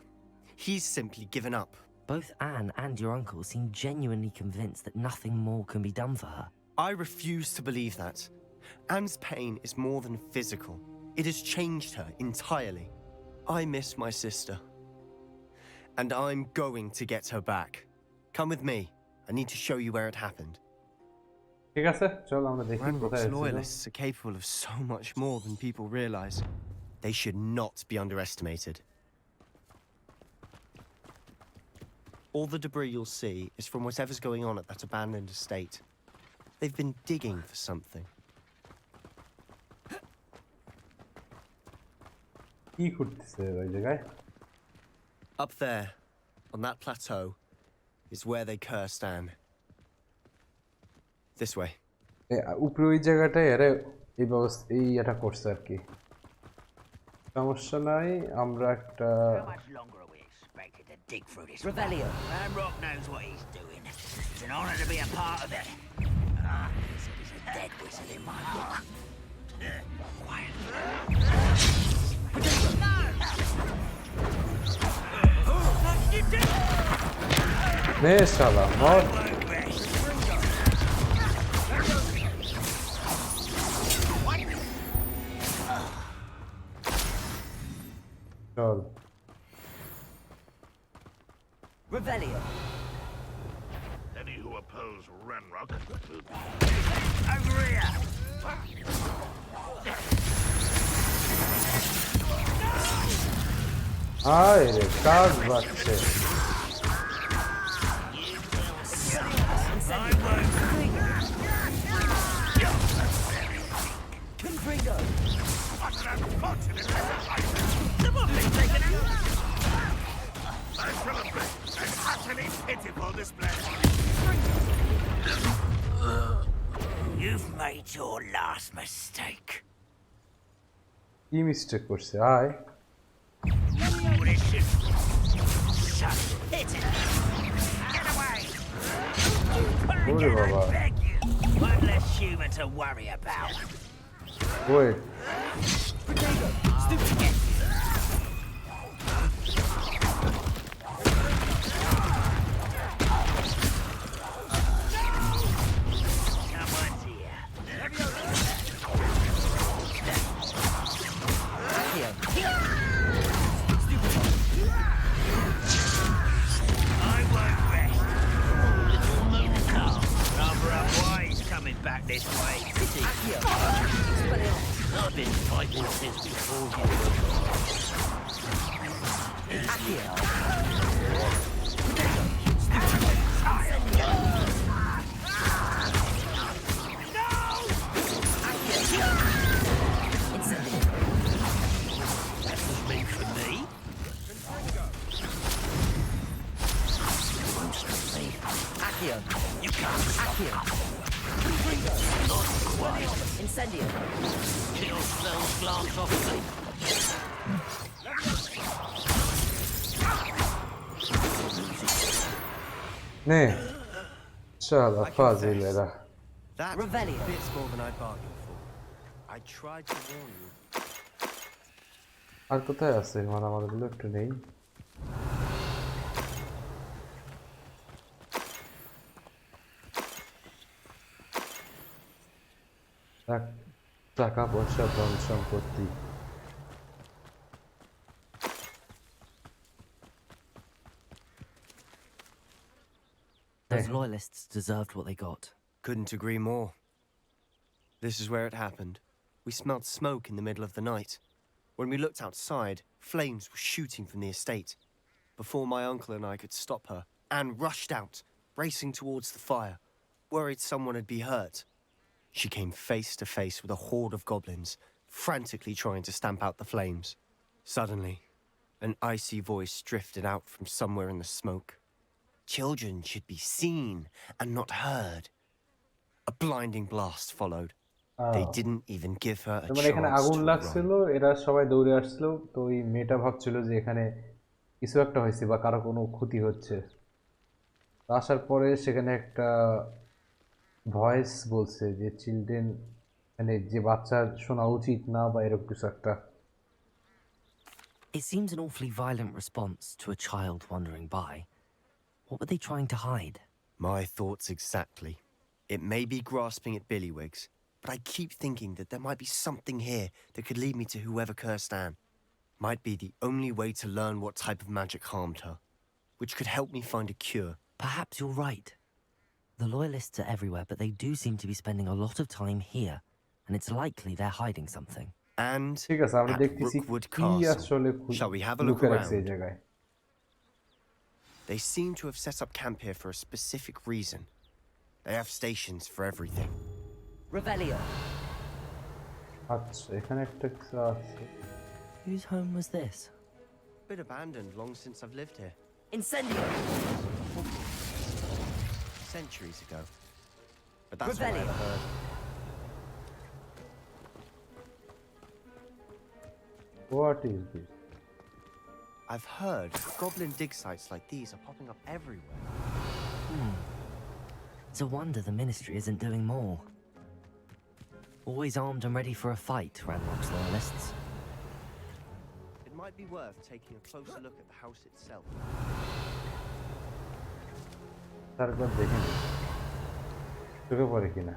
He's simply given up. Both Anne and your uncle seem genuinely convinced that nothing more can be done for her. I refuse to believe that. Anne's pain is more than physical. It has changed her entirely. I miss my sister. And I'm going to get her back. Come with me. I need to show you where it happened. ঠিক আছে, চল আমরা দেখি কোথায় Ranrock's আছে। loyalists are capable of so much more than people realize. They should not be underestimated. All the debris you'll see is from whatever's going on at that abandoned estate. They've been digging for something. কি করতেছে ওই জায়গায়? Up there, on that plateau, is where they cursed Anne. This way. উপরে ওই জায়গাটায় এরা এই ব্যবস্থা এই এটা করছে আর কি। সমস্যা নাই, আমরা একটা How much longer are we expected to dig through this? Revelio. Ranrock knows what he's doing. It's an honor to be a part of it. So there's a dead wizard in my book. Quiet. নে শালা মর। চল। Revelio. Any who oppose Ranrock will be Over here. আয় রে কাজ বাড়ছে। You've made your last mistake. কি mistake করছে? আয়। Listen. again, I Baba. beg you. One less human to worry about. Wait. Someone's here. I won't rest. Little moon calf. Rather unwise coming back this way. I've been fighting since before That was meant for me. You can't stop it. Not quite. Incendio. Kill those glance off me. Ne? Inşallah fazileler. That Revelio. bits more than I bargained for. I tried to warn you. আর কোথায় আছে মারামারিগুলো একটু নেই টাকা পয়সা ধন সম্পত্তি Those loyalists deserved what they got. Couldn't agree more. This is where it happened. We smelled smoke in the middle of the night. When we looked outside, flames were shooting from the estate. Before my uncle and I could stop her, Anne rushed out, racing towards the fire, worried someone had been hurt. She came face to face with a horde of goblins, frantically trying to stamp out the flames. Suddenly, an icy voice drifted out from somewhere in the smoke. Children should be seen and not heard. A blinding blast followed. They didn't even give her a মানে এখানে chance আগুন to লাগছিল run. এরা সবাই দৌড়ে আসছিল তো ওই মেয়েটা ভাবছিল যে এখানে কিছু একটা হয়েছে বা কারো কোনো ক্ষতি হচ্ছে আসার পরে সেখানে একটা ভয়েস বলছে যে চিলড্রেন মানে যে বাচ্চার শোনা উচিত না বা এরকম কিছু একটা It seems an awfully violent response to a child wandering by. What were they trying to hide? My thoughts exactly. It may be grasping at Billywigs, but I keep thinking that there might be something here that could lead me to whoever cursed Anne. Might be the only way to learn what type of magic harmed her, which could help me find a cure. Perhaps you're right. The loyalists are everywhere, but they do seem to be spending a lot of time here, and it's likely they're hiding something. And ঠিক আছে আমরা at দেখতেছি Rookwood কি আসলে Castle. Shall we have a look লুকিয়ে রাখছে এই around? জায়গায় They seem to have set up camp here for a specific reason. They have stations for everything. Revelio. আচ্ছা এখানে একটা কিছু আছে Whose home was this? Been abandoned long since I've lived here. Incendio. Centuries ago. But that's what Revelio. I've heard. What is this? I've heard goblin dig sites like these are popping up everywhere. It's a wonder the ministry isn't doing more. Always armed and ready for a fight, Ranrock's loyalists. It might be worth taking a closer look at the house itself. তারপর দেখে নিই চোখে পড়ে কিনা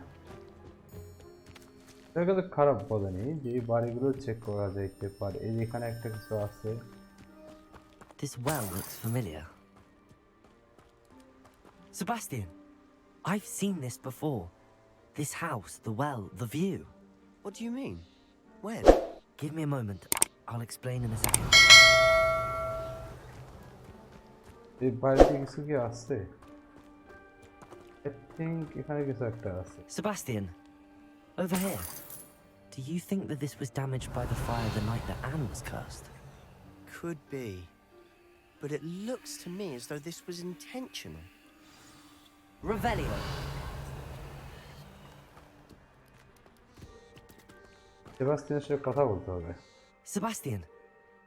এটা কিন্তু খারাপ বলেনি যে এই বাড়িগুলো চেক করা যাইতে পারে এই যেখানে একটা কিছু আছে This well looks familiar. Sebastian, I've seen this before. This house, the well, the view. What do you mean? When? Give me a moment. I'll explain in a second. এই বাড়িতে কিছু কি আছে I think এখানে কিছু একটা আছে Sebastian, over here. Do you think that this was damaged by the fire the night that Anne was cursed? Could be. But it looks to me as though this was intentional. Revelio. সেবাস্টিয়ানের সাথে কথা বলতে হবে Sebastian,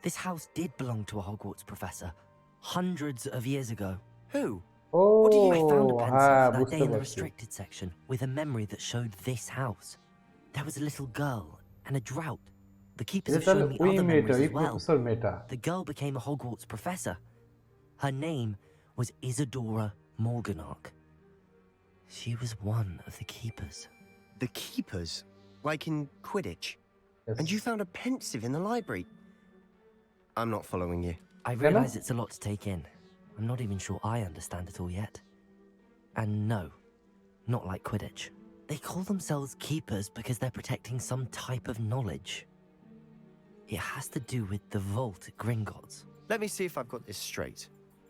this house did belong to a Hogwarts professor hundreds of years ago. Who? ও I found a pencil হ্যাঁ for that বুঝতে day in the পারছি restricted section with a memory that showed this house. There was a little girl and a drought. The keepers এটা have তাহলে shown me ওই other মেয়েটা memories ওই as well. Professor মেয়েটা The girl became a Hogwarts professor. Her name was Isadora Morganach. She was one of the keepers. The keepers? Like in Quidditch? Yes. And you found a pensive in the library? I'm not following you. I realize it's a lot to take in. I'm not even sure I understand it all yet. And no, not like Quidditch. They call themselves keepers because they're protecting some type of knowledge. It has to do with the vault at Gringotts. Let me see if I've got this straight.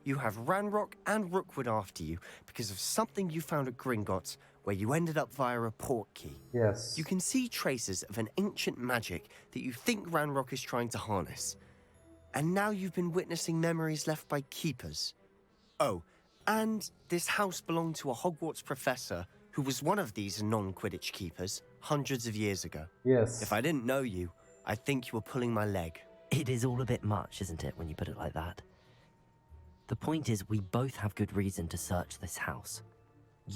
You have Ranrock and Rookwood after you because of something you found at Gringotts where you ended up via a port key. Yes. You can see traces of an ancient magic that you think Ranrock is trying to harness. And now you've been witnessing memories left by keepers. Oh, and this house belonged to a Hogwarts professor who was one of these non-Quidditch keepers hundreds of years ago. Yes. If I didn't know you, I think you were pulling my leg. It is all a bit much, isn't it, when you put it like that? The point is, we both have good reason to search this house.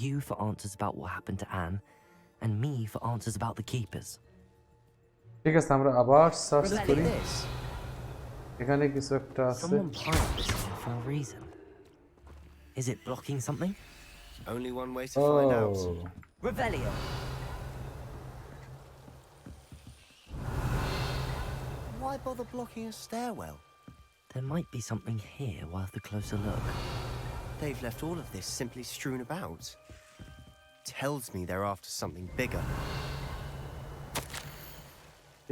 You for answers about what happened to Anne, and me for answers about the keepers. ঠিক আছে আমরা আবার search Look করি at this. এখানে কিছু একটা আছে Someone planted this here for a reason. Is it blocking something? Only one way to find out. Oh. Revelio. Why bother blocking a stairwell? There might be something here worth a closer look. They've left all of this simply strewn about. Tells me they're after something bigger.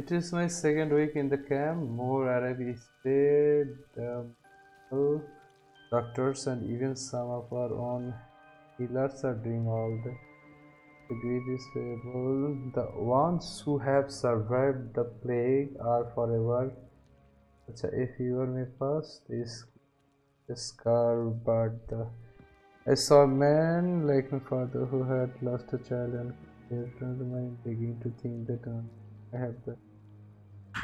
It is my second week in the camp. More Arab stayed, doctors and even some of our own healers are doing all the degree is able. The ones who have survived the plague are forever. If you were me first, is scar, but I saw a man like my father who had lost a child and I'm beginning to think that I have the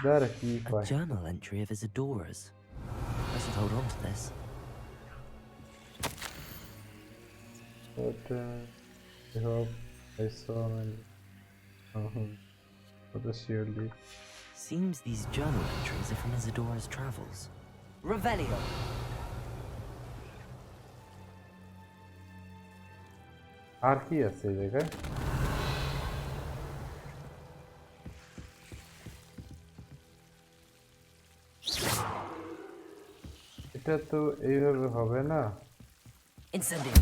A journal entry of Isadora's. I should hold on to this. But I hope I saw him for the surely. Seems these journal entries are from Isadora's travels. Revelio. আর কি আছে এই জায়গায় এটা তো এইভাবে হবে না Incendio.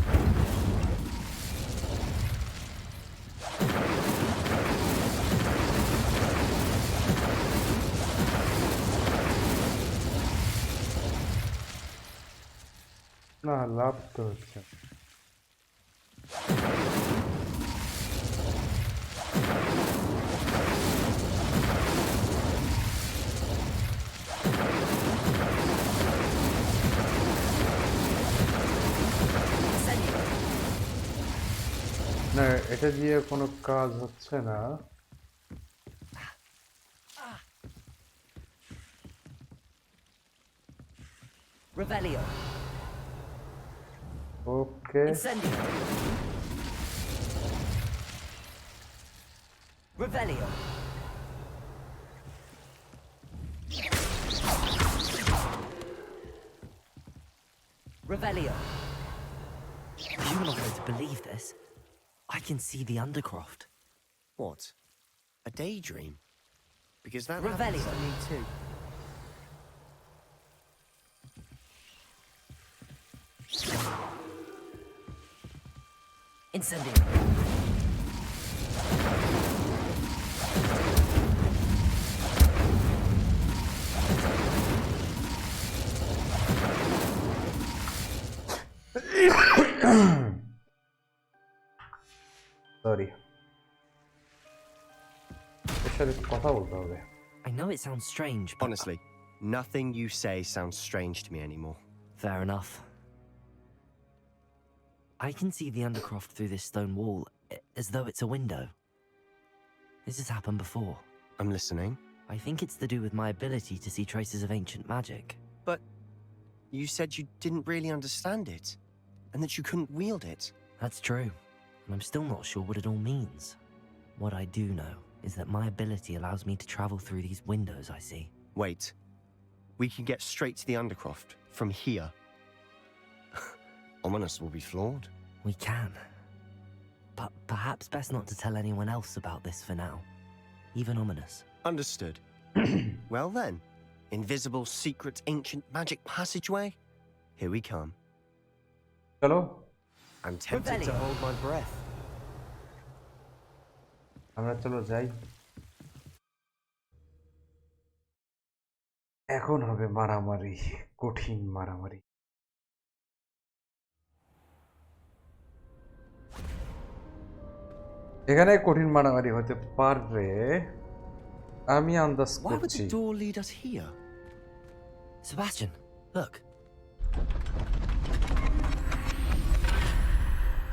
না লাভ তো হচ্ছে না এটা দিয়ে কোনো কাজ হচ্ছে না Revelio. Okay Incendio. Revelio. Revelio. You're not going to believe this. I can see the Undercroft. What? A daydream? Because that Revelio. happens to me too. Incendio. Sorry এর সাথে কথা বলতে হবে I know it sounds strange, but Honestly, nothing you say sounds strange to me anymore. fair enough. I can see the Undercroft through this stone wall, as though it's a window. This has happened before. I'm listening. I think it's to do with my ability to see traces of ancient magic. But you said you didn't really understand it. and that you couldn't wield it. That's true, and I'm still not sure what it all means. What I do know is that my ability allows me to travel through these windows I see. Wait. We can get straight to the Undercroft from here. Ominous will be flawed. We can. But perhaps best not to tell anyone else about this for now. Even Ominous. Understood. Well then, invisible, secret, ancient magic passageway? Here we come. চলো I'm tempted to hold my breath. আমরা চলো যাই। এখন হবে মারামারি, কঠিন মারামারি। এখানে কঠিন মারামারি হতে পারে, আমি আন্দাজ Why would করছি। the door lead us here? Sebastian, look.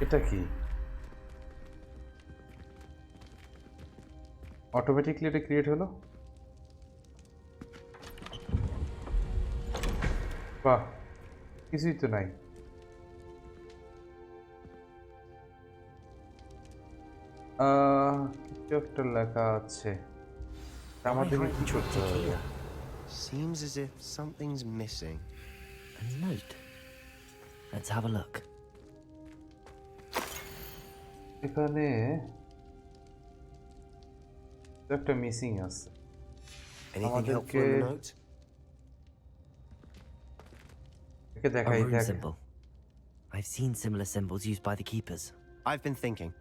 এটা কি? অটোমেটিকলি এটা ক্রিয়েট হলো? বাহ, কিছুই তো নাই। কিছু একটা লেখা আছে, আমাদের কি করতে হবে? Seems as if something's missing. A note. Let's have a look. এখানে একটা মিসিং আছে। Anything helpful in the note? A rune symbol. I've seen similar symbols used by the keepers. I've been thinking.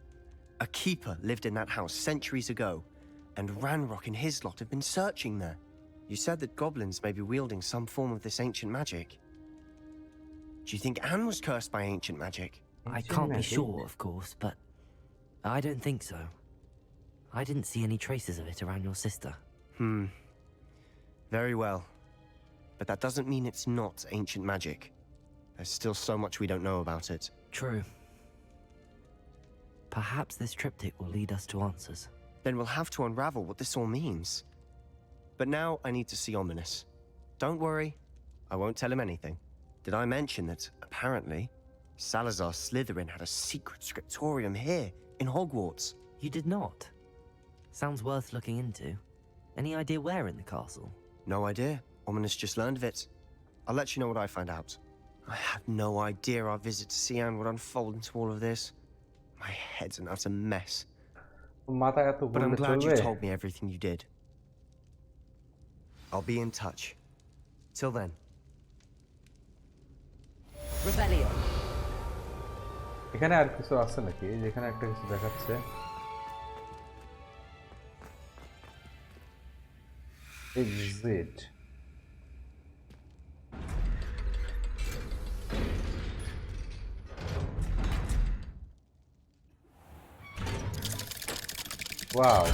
A keeper lived in that house centuries ago, and Ranrock and his lot have been searching there. You said that goblins may be wielding some form of this ancient magic. Do you think Anne was cursed by ancient magic? I can't be sure, of course, but I don't think so. I didn't see any traces of it around your sister. Very well. But that doesn't mean it's not ancient magic. There's still so much we don't know about it. True. Perhaps this triptych will lead us to answers. Then we'll have to unravel what this all means. But now I need to see Ominous. Don't worry, I won't tell him anything. Did I mention that, apparently, Salazar Slytherin had a secret scriptorium here, in Hogwarts? You did not? Sounds worth looking into. Any idea where in the castle? No idea. Ominous just learned of it. I'll let you know what I find out. I had no idea our visit to Sian would unfold into all of this. My head's an utter mess. But I'm glad you told me everything you did. I'll be in touch. Till then. Revelio. এখানে আর কিছু আছে নাকি? যেখানে একটা কিছু দেখাচ্ছে। Exit. Wow.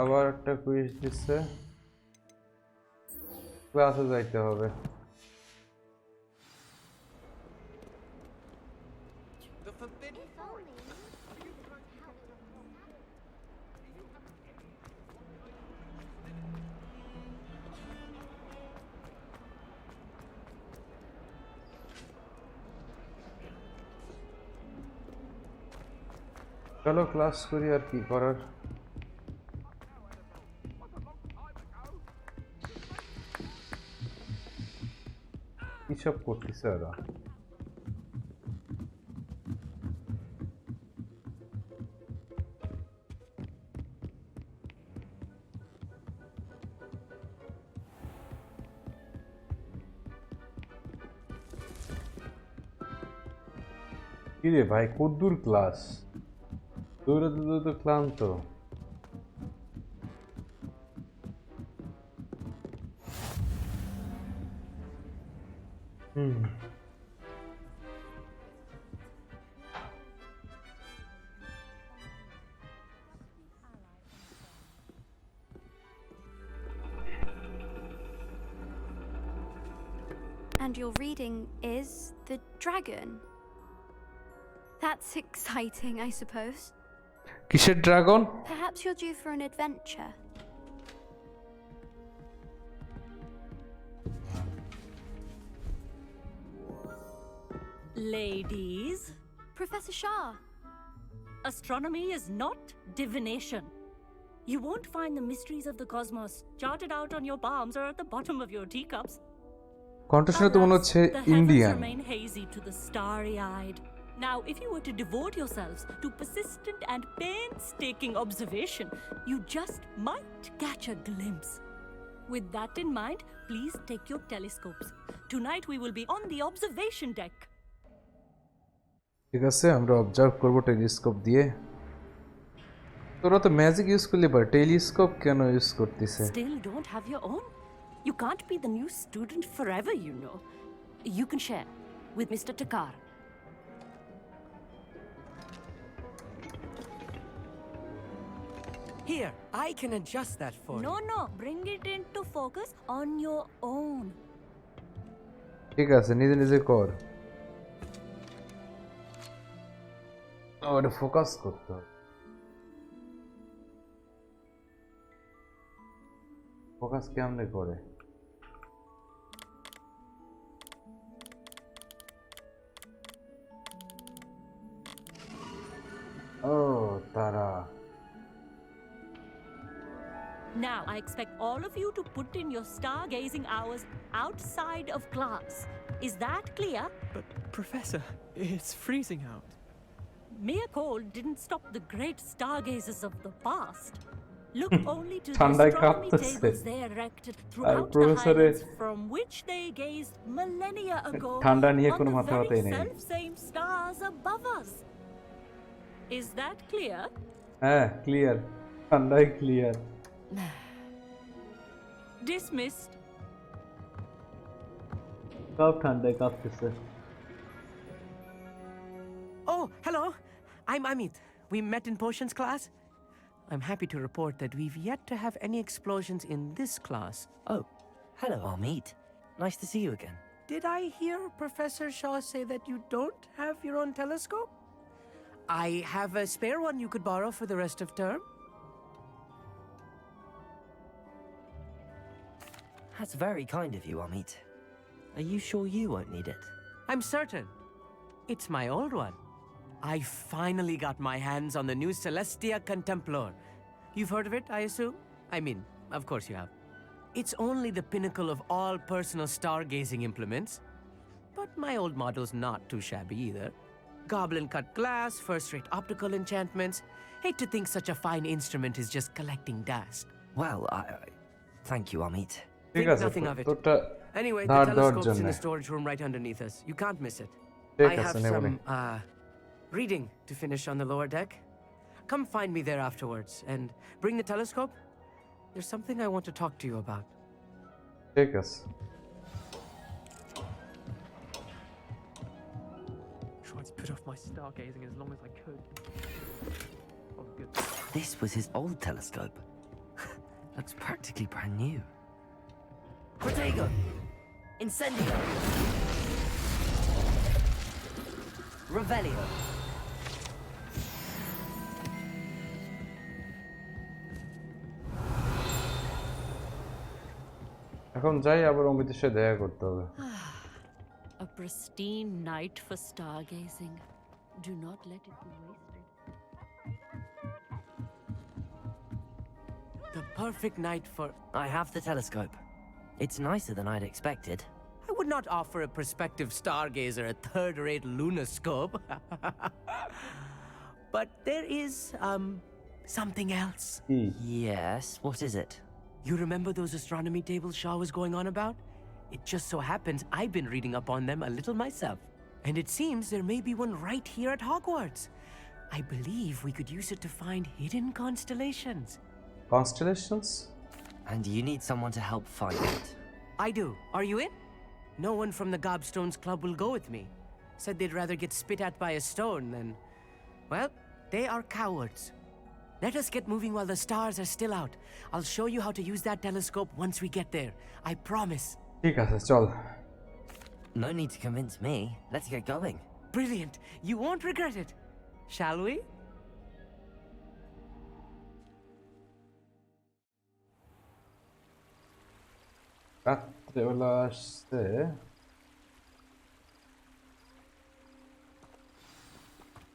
আবার একটা কুইজ দিচ্ছে, ক্লাসে যাইতে হবে। চলো ক্লাস করি, আর কি করার। কি সব করতেছে ওরা? কি রে ভাই, কদ্দুর ক্লাস? দৌড়াতে দৌড়াতে ক্লান্ত। And your reading is The Dragon. That's exciting, I suppose. কিসের dragon? Perhaps you're due for an adventure. Ladies, Professor Shaw. astronomy is not divination. You won't find the mysteries of the cosmos charted out on your palms or at the bottom of your teacups. কণ্ঠস্বর তো মনে হচ্ছে The heavens Indian remain hazy to the starry-eyed. Now, if you were to devote yourselves to persistent and painstaking observation, you just might catch a glimpse. With that in mind, please take your telescopes. Tonight we will be on the observation deck. ঠিক আছে আমরা observe করব telescope দিয়ে তোরা তো magic use করলে পারে telescope কেন ইউজ করতেছে Still don't have your own? You can't be the new student forever, you know. You can share with Mr. Takar. Here, I can adjust that for you. No, bring it into focus on your own. ঠিক আছে নিজে নিজে কর ওটা focus করতে হবে focus কেমনে করে ও তারা Now, I expect all of you to put in your stargazing hours outside of class. Is that clear? But, Professor, it's freezing out. Mere cold didn't stop the great stargazers of the past. Look only to the ঠান্ডায় astronomy কাঁপতেছে tables they erected throughout the প্রফেসরের highlands from which they gazed millennia ago ঠান্ডা নিয়ে on কোনো the মাথা very ব্যথাই নেই self-same stars above us. Is that clear? হ্যাঁ clear ঠান্ডায় ক্লিয়ার Dismissed. সব ঠান্ডায় কাঁপতেছে Oh, hello. I'm Amit. We met in potions class. I'm happy to report that we've yet to have any explosions in this class. Oh, hello, Amit. Nice to see you again. Did I hear Professor Shaw say that you don't have your own telescope? I have a spare one you could borrow for the rest of term. That's very kind of you, Amit. Are you sure you won't need it? I'm certain. It's my old one. I finally got my hands on the new Celestia Contemplar. You've heard of it, I assume? I mean, of course you have. It's only the pinnacle of all personal stargazing implements. But my old model's not too shabby either. Goblin-cut glass, first-rate optical enchantments. Hate to think such a fine instrument is just collecting dust. Well, thank you, Amit. Think nothing of it. Anyway, the telescope's in the storage room right underneath us. You can't miss it. I have some, reading to finish on the lower deck. Come find me there afterwards, and bring the telescope. There's something I want to talk to you about. Take us. Tried to put off my stargazing as long as I could. Oh, good. This was his old telescope. Looks practically brand new. Protego! Incendio! Revelio! এখন যাই আবার অমিতের সাথে দেখা করতে হবে A pristine night for stargazing. Do not let it be wasted. The perfect night for... I have the telescope. It's nicer than I'd expected. I would not offer a prospective stargazer a third-rate lunoscope. But there is, something else. Yes, what is it? You remember those astronomy tables Shaw was going on about? It just so happens I've been reading up on them a little myself. And it seems there may be one right here at Hogwarts. I believe we could use it to find hidden constellations. Constellations? And you need someone to help find it. I do. Are you in? No one from the Gobstones Club will go with me. Said they'd rather get spit at by a stone than... Well, they are cowards. Let us get moving while the stars are still out. I'll show you how to use that telescope once we get there. I promise. ঠিক আছে চল No need to convince me. Let's get going. Brilliant. You won't regret it. Shall we? রাত্রেবেলা আসছে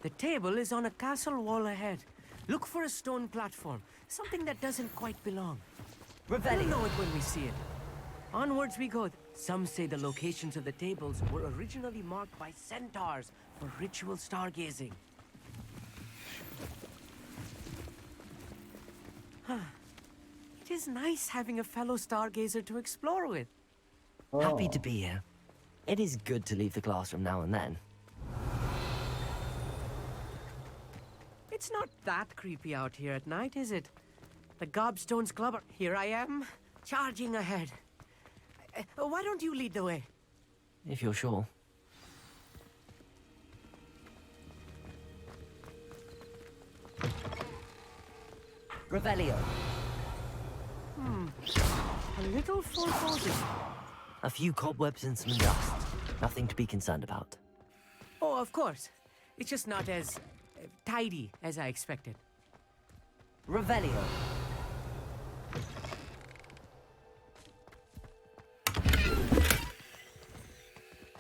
The table is on a castle wall ahead. Look for a stone platform, something that doesn't quite belong. We'll know it when we see it. Onwards we go. Some say the locations of the tables were originally marked by centaurs for ritual stargazing. It is nice having a fellow stargazer to explore with. Happy to be here. It is good to leave the classroom now and then. It's not that creepy out here at night, is it? The Gobstones Club are... Here I am, charging ahead. Why don't you lead the way? If you're sure. Revelio. A little foreboding. A few cobwebs and some dust. Nothing to be concerned about. Oh, of course. It's just not as tidy as I expected. Revelio.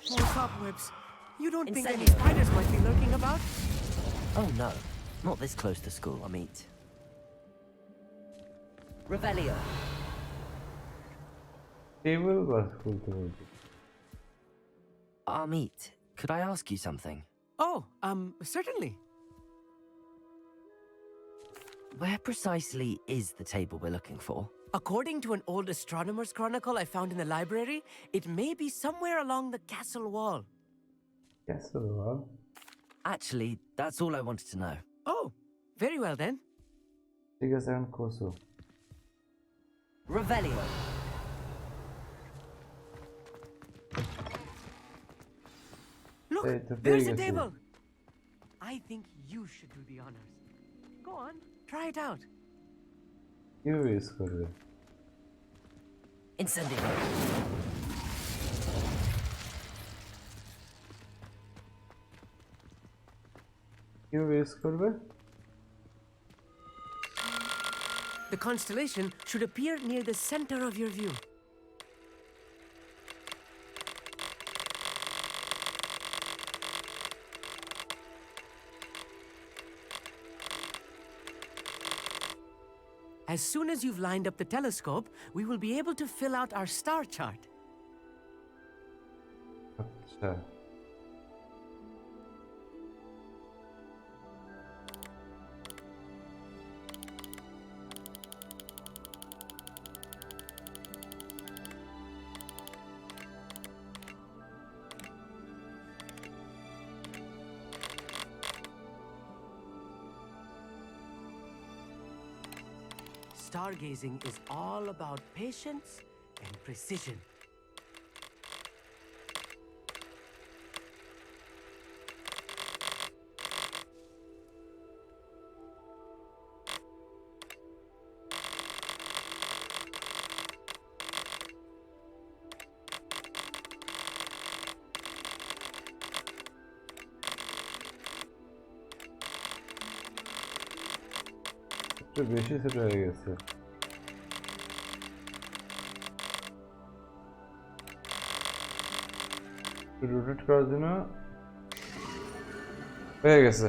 More cobwebs. You don't think any Incendio. spiders might be lurking about? Oh no, not this close to school, I mean. Revelio. Table বাস খুলতে বলছি। Amit, could I ask you something? Oh, certainly. Where precisely is the table we're looking for? According to an old astronomer's chronicle I found in the library, it may be somewhere along the castle wall. Castle wall? Actually, that's all I wanted to know. Oh, very well then. ঠিক আছে এখন খোঁজো। Revelio. Look, Hey, the there's a biggest table. I think you should do the honors. Go on, try it out. কেউ use করবে? Incendio. কেউ use করবে? The constellation should appear near the center of your view. As soon as you've lined up the telescope, we will be able to fill out our star chart. আচ্ছা। Stargazing is all about patience and precision. একটু বেশি ছোট হয়ে গেছে। Rotate করার জন্য হয়ে গেছে।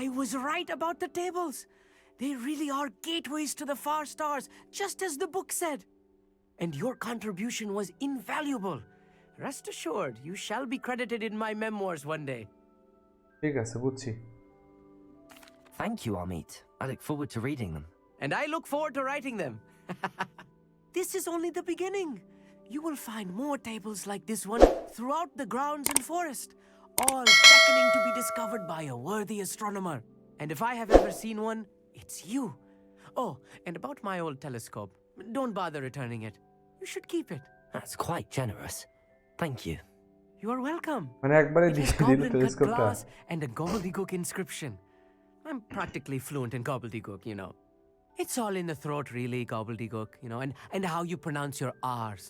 I was right about the tables. They really are gateways to the far stars, just as the book said. And your contribution was invaluable. Rest assured, you shall be credited in my memoirs one day. ঠিক আছে, বুঝছি। Thank you, Amit. I look forward to reading them. And I look forward to writing them. This is only the beginning. You will find more tables like this one throughout the grounds and forest, all beckoning to be discovered by a worthy astronomer. And if I have ever seen one, it's you. Oh, and about my old telescope, don't bother returning it. You should keep it. That's quite generous. Thank you. You are welcome. মানে একবারে It has দিয়ে দিল goblin cut টেলিস্কোপটা। glass and a gobbledygook inscription. I'm practically fluent in gobbledygook, you know. It's all in the throat, really, gobbledygook, you know, and how you pronounce your R's.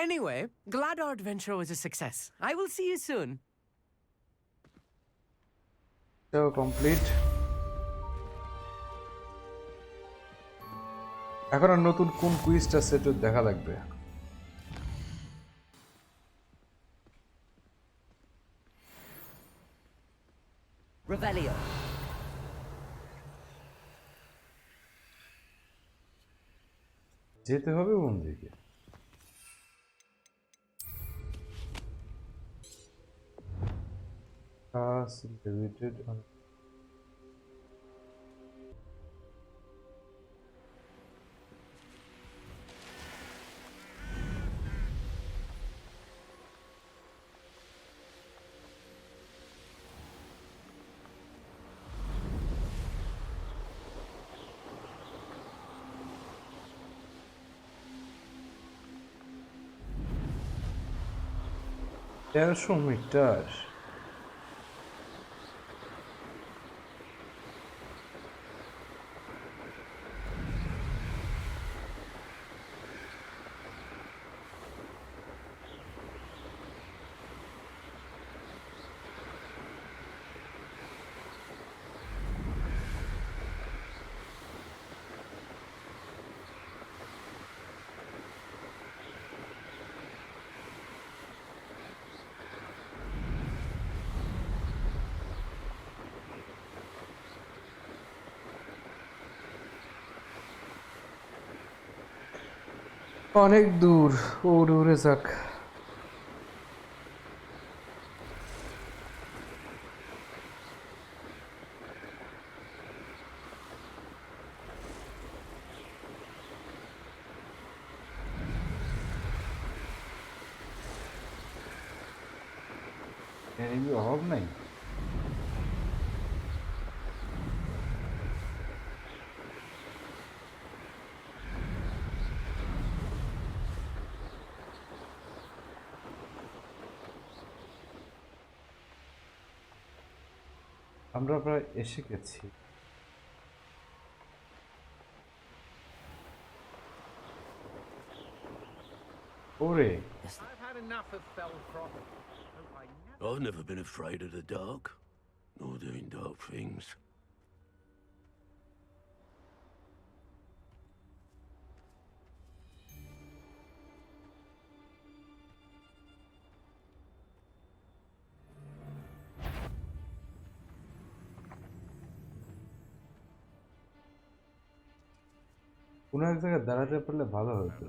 Anyway, glad our adventure was a success. I will see you soon. So complete. এখন আর নতুন কোন কুইজটা set দেখা লাগবে। Revelio. যেতে হবে কোন দিকে? Deleted on There's so many stars. অনেক দূর উড়ে যাক এর অভাব নাই আমরা প্রায় এসে গেছি ওরে I've never been afraid of the dark, nor doing dark things. কোনো এক জায়গায় দাঁড়াতে পারলে ভালো হতো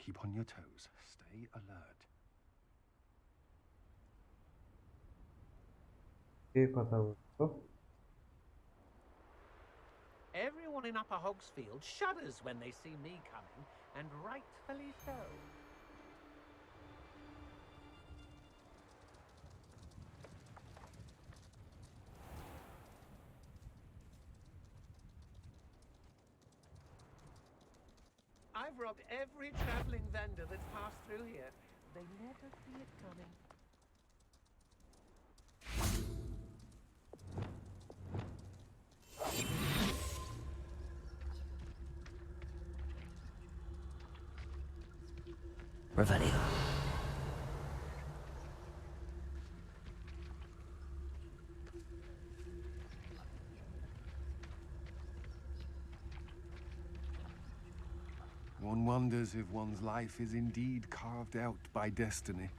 Keep on your toes. Stay alert. কে কথা বলতো Everyone in Upper Hogsfield shudders when they see me coming, and rightfully so. I've robbed every travelling vendor that's passed through here. They never see it coming. Revelio. One wonders if one's life is indeed carved out by destiny.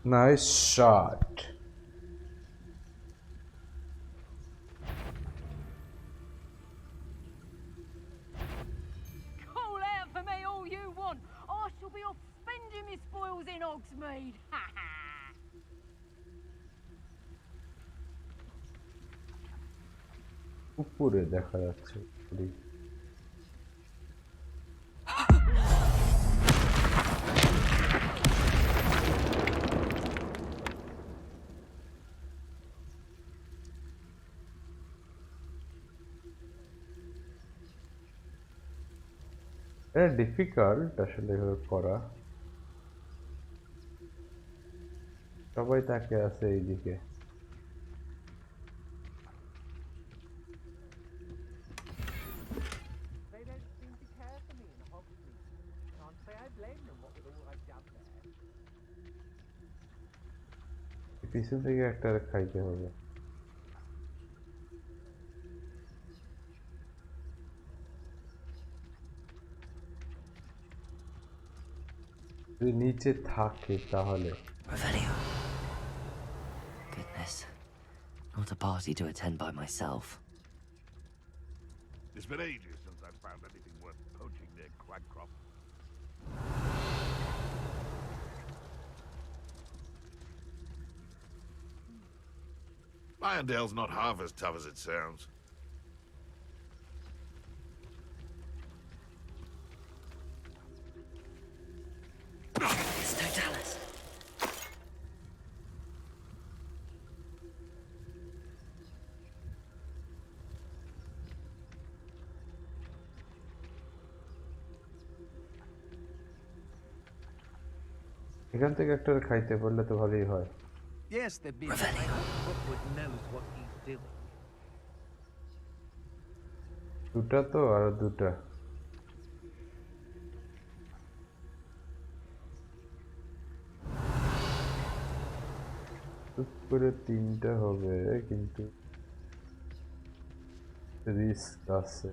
Nice shot. Call out for me all you want. I shall be off spending my spoils in Hogsmeade. Ha ha! উপরে দেখা যাচ্ছে এটা difficult আসলে এভাবে করা সবাই তাকে আছে এইদিকে। They don't seem to care for me in Hogsmeade. Can't say I blame them, what with all I've done there. পিছন থেকে একটা খাইতে হবে। যদি নিচে থাকে তাহলে। Revelio. Goodness. Not a party to attend by myself. It's been ages since I've found anything worth poaching near Cragcroft. Irondale's not half as tough as it sounds. It's Totalis. এখান থেকে একটা খাইতে পারলে তো ভালোই হয়। Yes, there'd be Rookwood knows what he's doing. দুটা তো আর দুটা। করে তিনটা হবে কিন্তু রিস্ক আছে।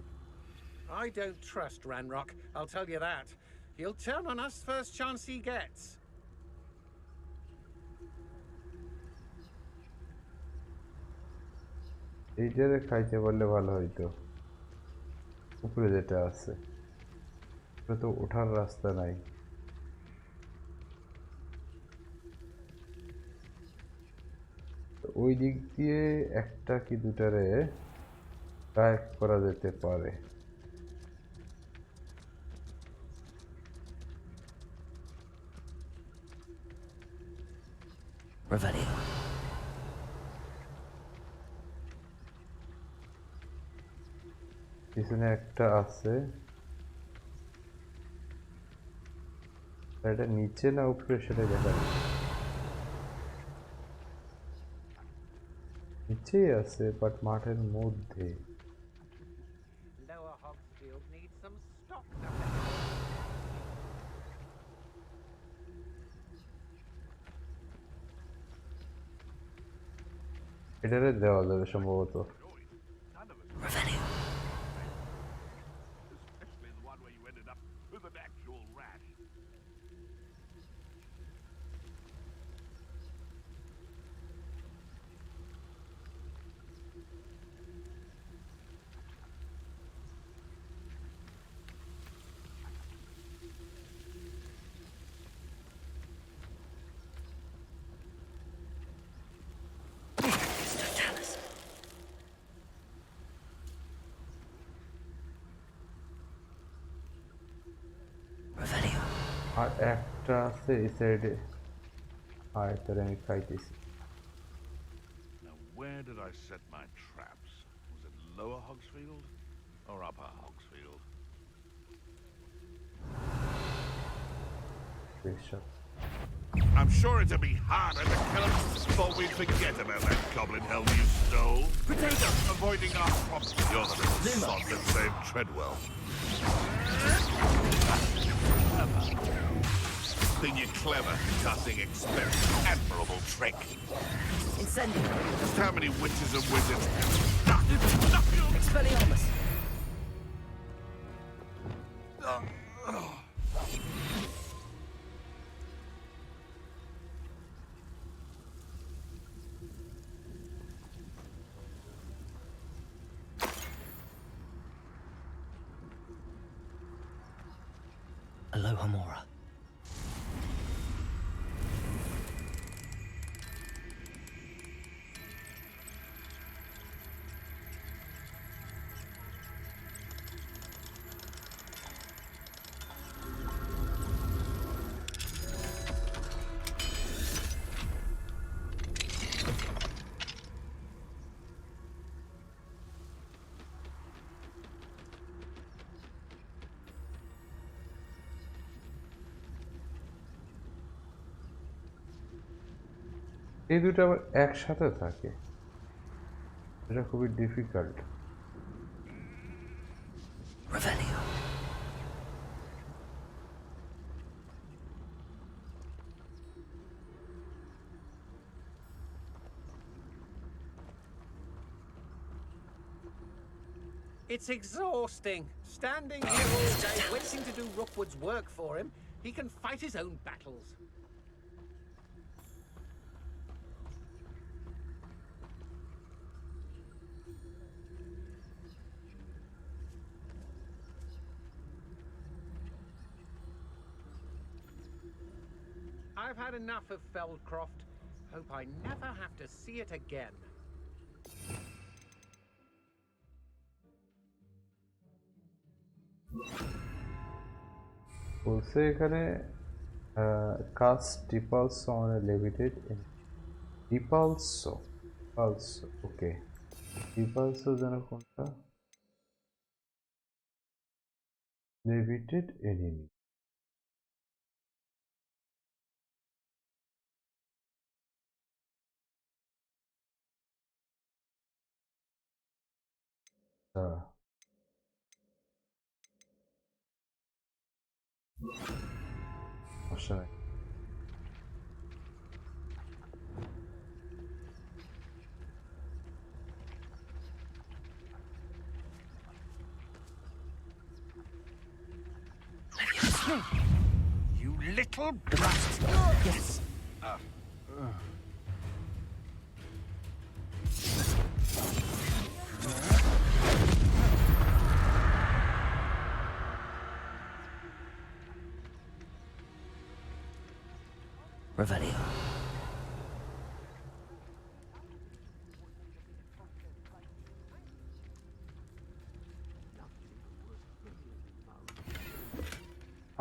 I don't trust Ranrock, I'll tell you that. He'll turn on us first chance he gets. এইটারে খাইতে পারলে ভালো হইতো। উপরে যেটা আছে ওটা তো ওঠার রাস্তা নাই। ওই দিক দিয়ে একটা কি দুটারে ট্র্যাক করা যেতে পারে। Revelio. পিছনে একটা আছে। এটা নিচে না উপরে সেটা দেখা যায়। নিচেই আছে বাট মাঠের মধ্যে। Lower Hogsfield needs some stock. এটারে দেওয়া যাবে সম্ভবত। Revelio. Especially the one where you ended up with an actual rash. Revelio. আর একটা আছে এই সাইডে। আর এটারে আমি খাইতেছি। Now, where did I set my traps? Was it Lower Hogsfield or Upper Hogsfield? I'm sure it'd be harder to kill him, but we'd forget about that goblin helm you stole. Potato! Avoiding our problems. You're the little sod that saved Treadwell. Think you're clever, cutting experiment. Admirable trick. Incendio. Just how many witches and wizards? Expelliarmus. Aloha Mora. এই দুটো আবার একসাথে থাকে, এটা খুবই difficult. It's exhausting. Standing here all day waiting to do Rookwood's work for him. He can fight his own battles. I've had enough of Feldcroft. Hope I never have to see it again. বলছে এখানে caste ডিপালস on a লেভিটেড ডিপালসো ওকে ডিপালসো যেন কোনটা লেভিটেড enemy Sorry. You little brat! Yes. Revelio.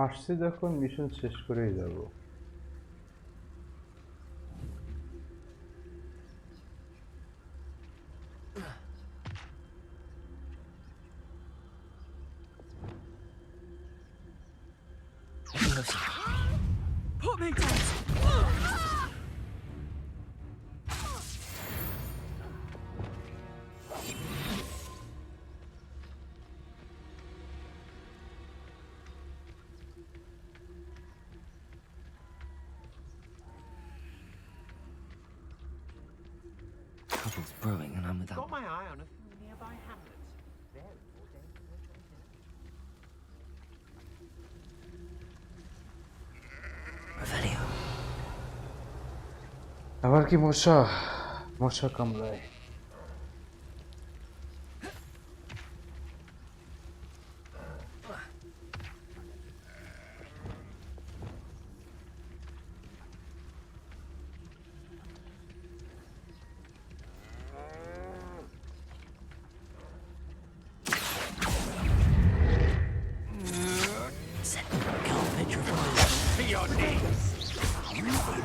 আসছি যখন mission শেষ করেই যাব। Put me down. Trouble's brewing and I'm without. Got my eye on a few nearby hamlets. Very Revelio. আবার কি মশা কামড়ায়?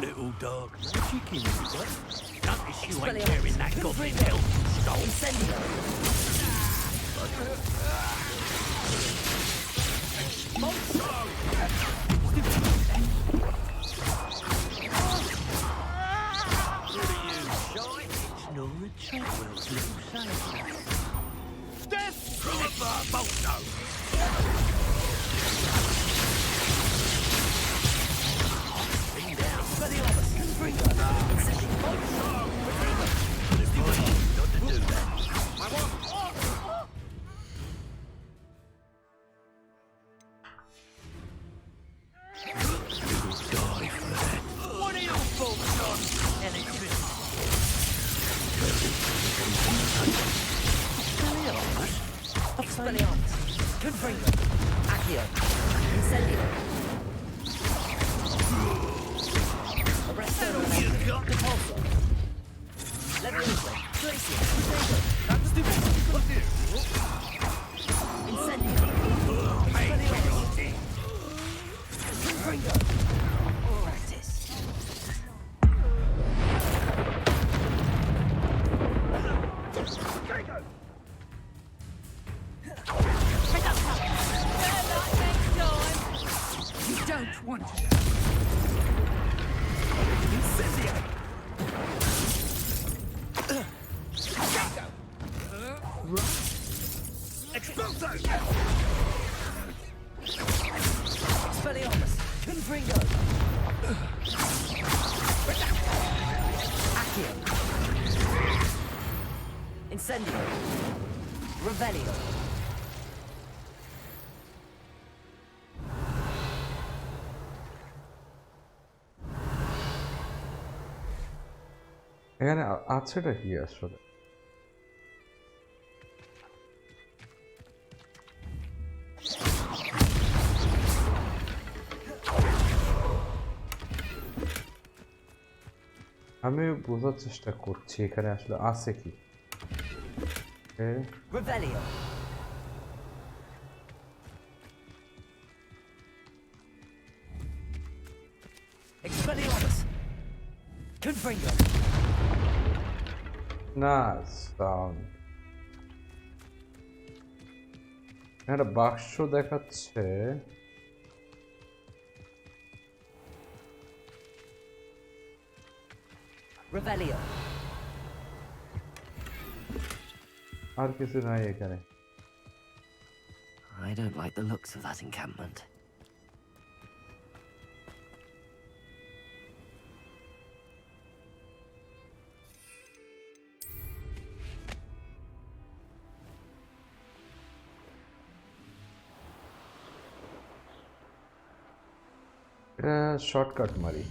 Little dog. Chicken, what? Notice you ain't wearing that goblin helmet, stole. Death! Throw a bar, Bolto! Don't want to. Expelliarmus! Confringo! Accio! Incendio! Revelio! এখানে আছেটা কি আসলে? আমি বোঝার চেষ্টা করছি এখানে আসলে আছে কি। Revelio! Expelliarmus! Confringo! Nice sound. একটা বাক্স দেখাচ্ছে। Revelio! আর কিছু নাই এখানে। I don't like the looks of that encampment. এটা শর্টকাট মারি।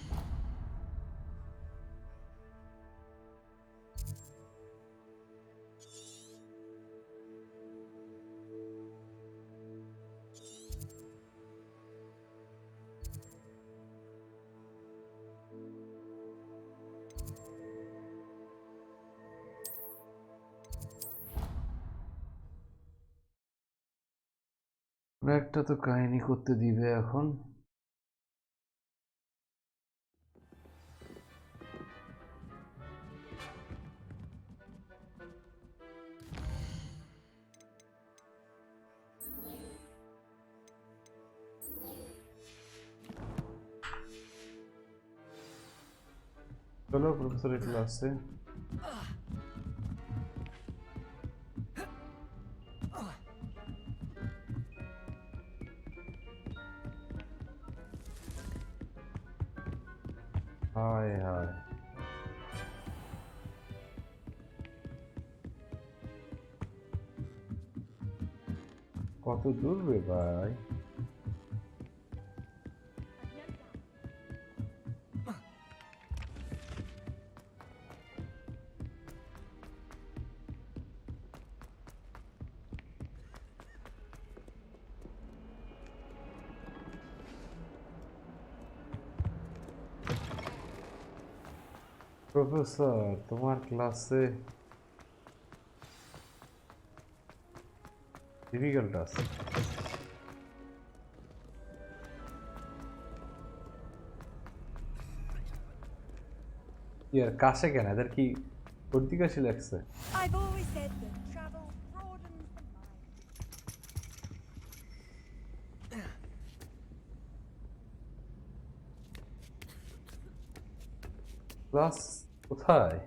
একটা তো কাহিনী করতে দিবে এখন। চলো প্রফেসরের ক্লাসে। হায় হায়, কত দূর রে ভাই। প্রফেসর তোমার ক্লাসে ডিফিকাল্ট আছে। ইয়ার কাছে কেন, এদের কি সর্দি কাশি লাগছে? I've always said that travel broadens the mind. Class কোথায়?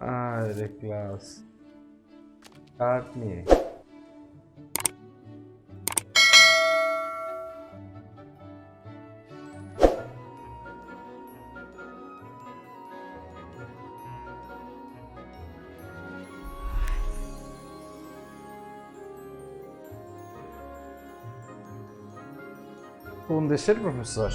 আরে ক্লাস কার্ড নিয়ে কোন দেশের প্রফেসর?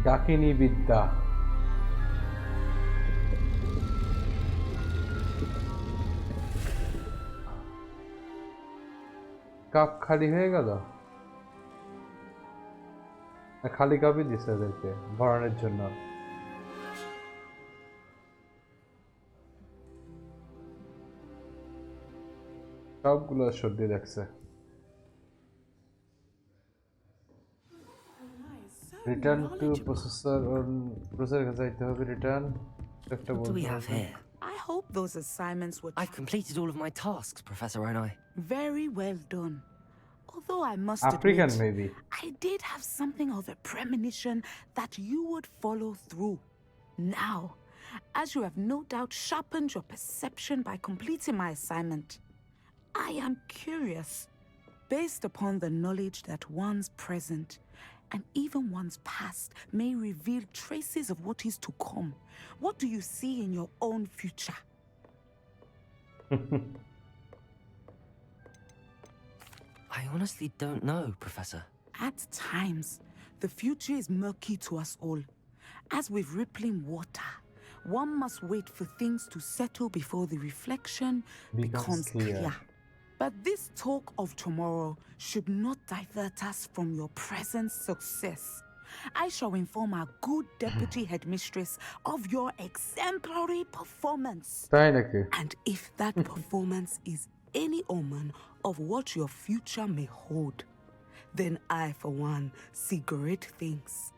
ডাকিনী বিদ্যা। কাপ খালি হয়ে গেল, খালি কাপই দিছে এদেরকে ভরানোর জন্য। সবগুলো সর্দি দেখছে। রিটার্ন টু প্রসেসর, প্রসেসরের কাছে যাইতে হবে। রিটার্ন একটা What do we বলতে have হবে। here? I hope those assignments were... I've completed all of my tasks, Professor Onai. Very well done. Although I must African, admit, maybe. I did have something of a premonition that you would follow through. Now, as you have no doubt sharpened your perception by completing my assignment, I am curious, based upon the knowledge that one's present and even one's past may reveal traces of what is to come. What do you see in your own future? I honestly don't know, Professor. At times, the future is murky to us all. As with rippling water, one must wait for things to settle before the reflection becomes clear. But this talk of tomorrow should not divert us from your present success. I shall inform our good deputy headmistress of your exemplary performance. And if that performance is any omen of what your future may hold, then I, for one, see great things.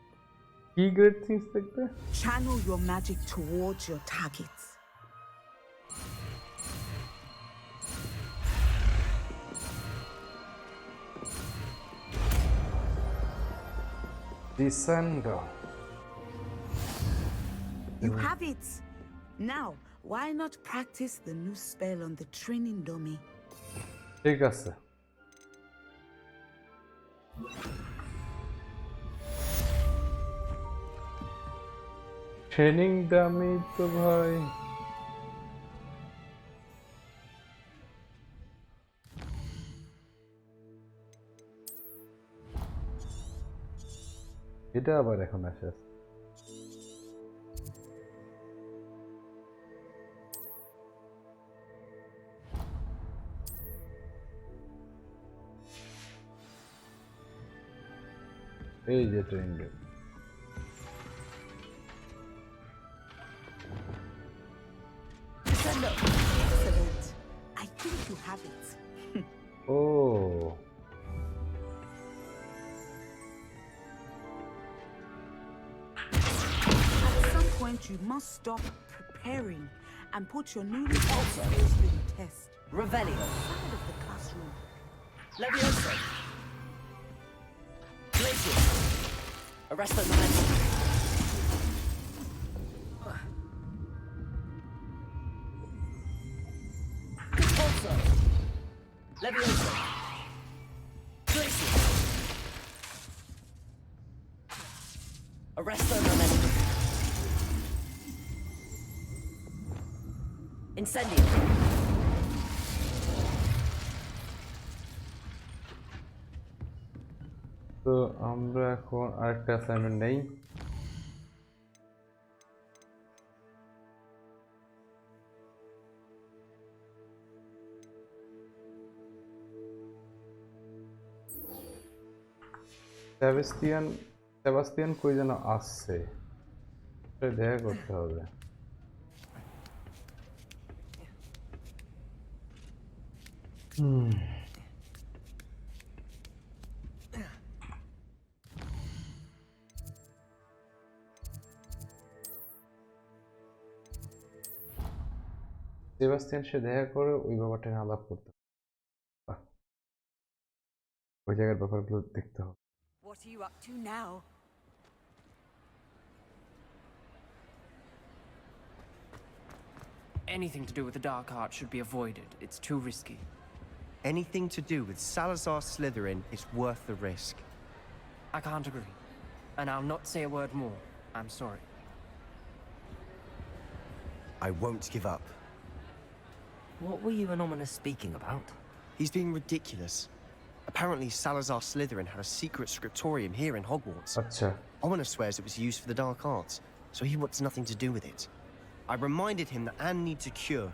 Great things like that? Channel your magic towards your targets. Descender. You have it. Now, why not practice the new spell on the training dummy? ঠিক আছে। Training dummy তো ভাই এটা আবার এখন আসে এই যে training dummy Excellent. I think you have it. Oh. At some point, you must stop preparing and put your newly earned skills to the test. Revelio. Side of the classroom. Leviosa. Glacier. Arresto momentum. Expulso. Leviosa. Glacier. Arresto momentum. Incendio. তো আমরা এখন আরেকটা assignment নেই Sebastian কই যেন আসছে দেখা করতে হবে সেবাস্টিয়ান সে দেখা করে ওই ব্যাপারটা নিয়ে আলাপ করতে ওই জায়গার ব্যাপারগুলো দেখতে হবে What are you up to now? Anything to do with the dark art should be avoided. It's too risky. Anything to do with Salazar Slytherin is worth the risk. I can't agree. And I'll not say a word more. I'm sorry. I won't give up. What were you and Ominous speaking about? He's being ridiculous. Apparently Salazar Slytherin had a secret scriptorium here in Hogwarts. Acha. Ominous swears it was used for the dark arts, so he wants nothing to do with it. I reminded him that Anne needs a cure.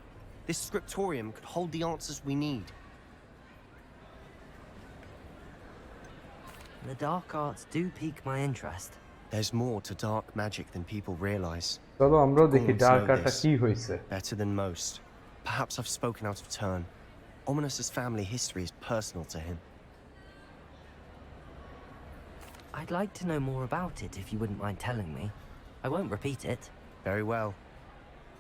This scriptorium could hold the answers we need. The dark arts do pique my interest. There's more to dark magic than people realize. চলো আমরাও দেখি Gorms dark know আর্টটা this কি হইছে better than most. Perhaps I've spoken out of turn. Ominous's family history is personal to him. I'd like to know more about it if you wouldn't mind telling me. I won't repeat it. Very well.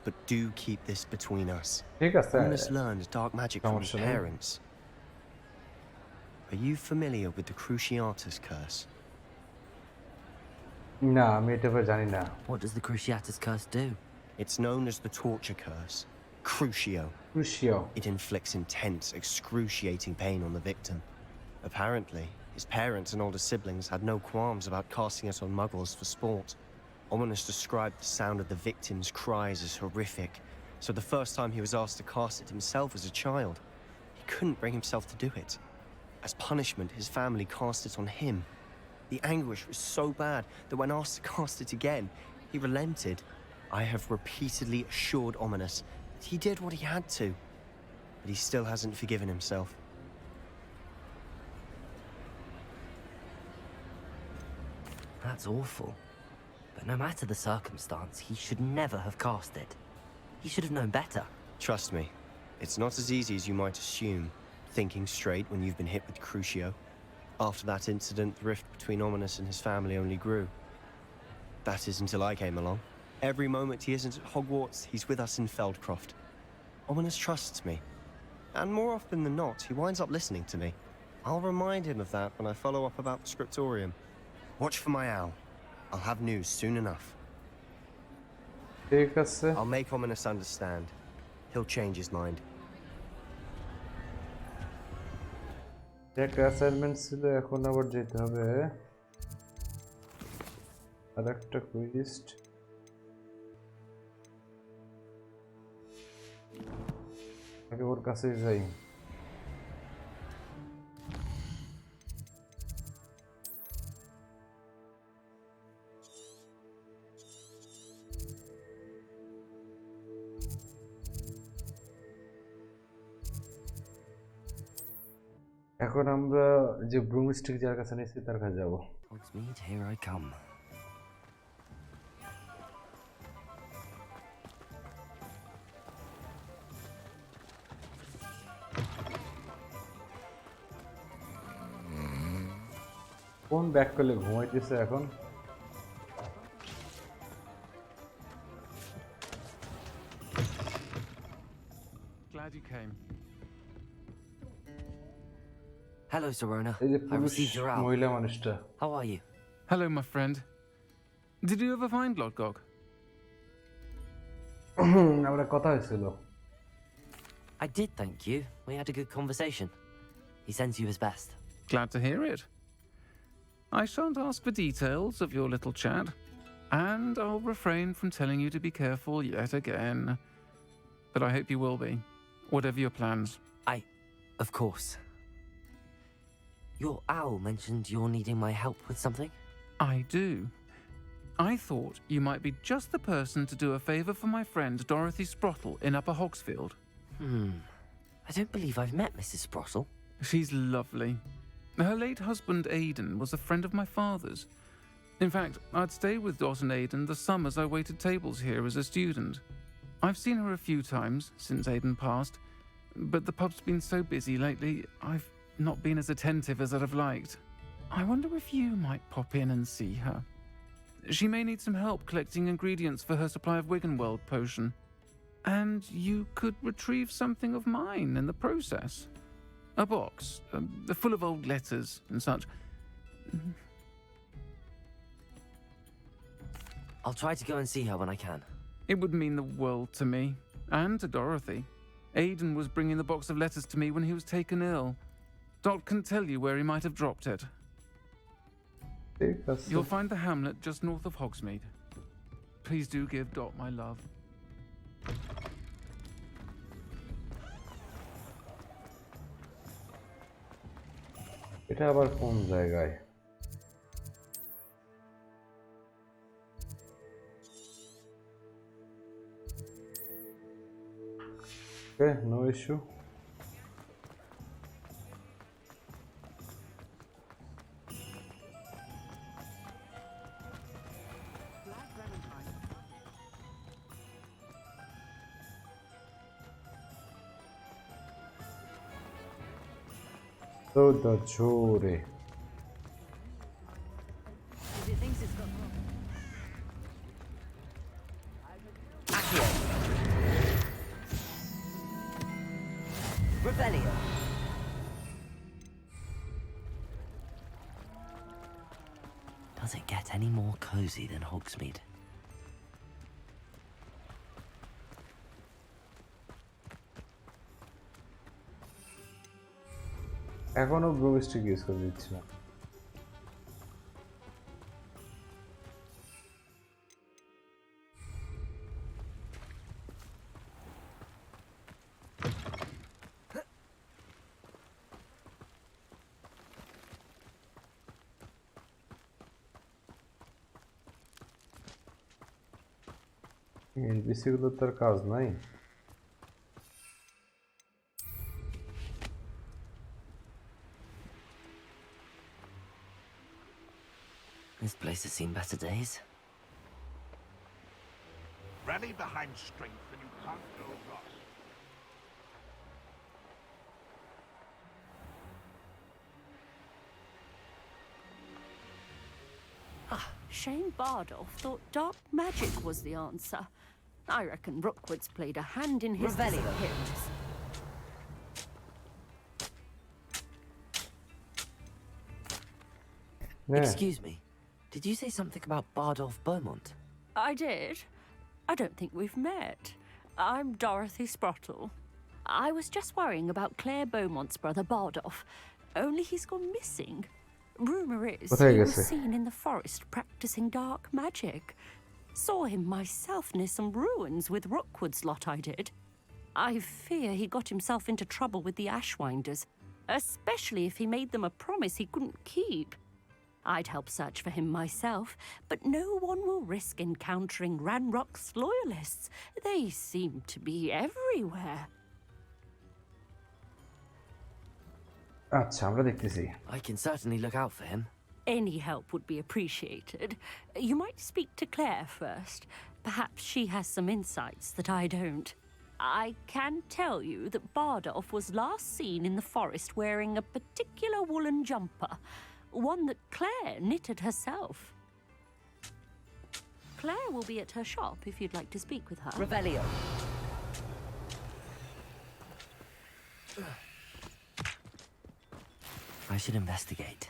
but do keep this between us. ঠিক আছে Ominous learned dark magic from his সমস্যা নেই। parents. Are you familiar with the Cruciatus curse? না আমি এটা ব্যাপারে জানি না। What does the Cruciatus curse do? It's known as the torture curse. Crucio. Crucio. It inflicts intense, excruciating pain on the victim. Apparently, his parents and older siblings had no qualms about casting it on muggles for sport. Ominous described the sound of the victim's cries as horrific, so the first time he was asked to cast it himself as a child, he couldn't bring himself to do it. As punishment, his family cast it on him. The anguish was so bad that when asked to cast it again, he relented. I have repeatedly assured Ominous that he did what he had to, but he still hasn't forgiven himself. That's awful. But no matter the circumstance, he should never have cast it. He should have known better. Trust me, it's not as easy as you might assume, thinking straight when you've been hit with Crucio. After that incident, the rift between Ominous and his family only grew. That is until I came along. Every moment he isn't at Hogwarts, he's with us in Feldcroft. Ominous trusts me. And more often than not, he winds up listening to me. I'll remind him of that when I follow up about the scriptorium. Watch for my owl. I'll have news soon enough. ঠিক আছে I'll make Ominous understand. He'll change his mind. একটা assignment ছিল এখন আবার যেতে হবে আর একটা quest আগে ওর কাছে যাই এখন আমরা যে ব্রুমস্টিক যার কাছে নিয়েছি তার কাছে যাব Hogsmeade, here I come. কোন ব্যাক করলে ঘুমাইতেছে এখন Glad you came. Hello, Sorona. এই যে I পুরুষ received your owl. মহিলা মানুষটা How are you? Hello, my friend. Did you ever find Lodgok? আমরা কথা হয়েছিল I did, thank you. We had a good conversation. He sends you his best. Glad to hear it. I shan't ask for details of your little chat, and I'll refrain from telling you to be careful yet again. But I hope you will be, whatever your plans. Of course. Your owl mentioned you're needing my help with something? I do. I thought you might be just the person to do a favour for my friend Dorothy Sprottle in Upper Hogsfield. I don't believe I've met Mrs. Sprottle. She's lovely. Her late husband Aidan was a friend of my father's. In fact, I'd stay with Dot and Aidan the summers I waited tables here as a student. I've seen her a few times since Aidan passed, but the pub's been so busy lately, I've not been as attentive as I'd have liked. I wonder if you might pop in and see her. She may need some help collecting ingredients for her supply of Wiggenweld potion. And you could retrieve something of mine in the process. A box, full of old letters and such. I'll try to go and see her when I can. It would mean the world to me, and to Dorothy. Aidan was bringing the box of letters to me when he was taken ill. Dot can tell you where he might have dropped it. You'll find the hamlet just north of Hogsmeade. Please do give Dot my love. এটা আবার কোন জায়গায় Okay, no issue. So the jury. Accio. Revelio. Does it get any more cozy than Hogsmeade? এখনো ব্রুমিস্টিক use করে দিচ্ছি না। NPC গুলোর তার কাজ নাই। This place has seen better days. Rally behind strength and you can't go wrong. Shane Bardolph thought dark magic was the answer. I reckon Rookwood's played a hand in his disappearance. Excuse me, did you say something about Bardolph Beaumont? I did. I don't think we've met. I'm Dorothy Sprottle. I was just worrying about Claire Beaumont's brother Bardolph, only he's gone missing. Rumour is he was seen in the forest practicing dark magic. Saw him myself near some ruins with Rookwood's lot I did. I fear he got himself into trouble with the Ashwinders, especially if he made them a promise he couldn't keep. I'd help search for him myself, but no one will risk encountering Ranrock's loyalists. They seem to be everywhere. আচ্ছা, আমরা দেখতেছি। I can certainly look out for him. Any help would be appreciated. You might speak to Claire first. Perhaps she has some insights that I don't. I can tell you that Bardolph was last seen in the forest wearing a particular woolen jumper, one that Claire knitted herself. Claire will be at her shop if you'd like to speak with her. Revelio. I should investigate.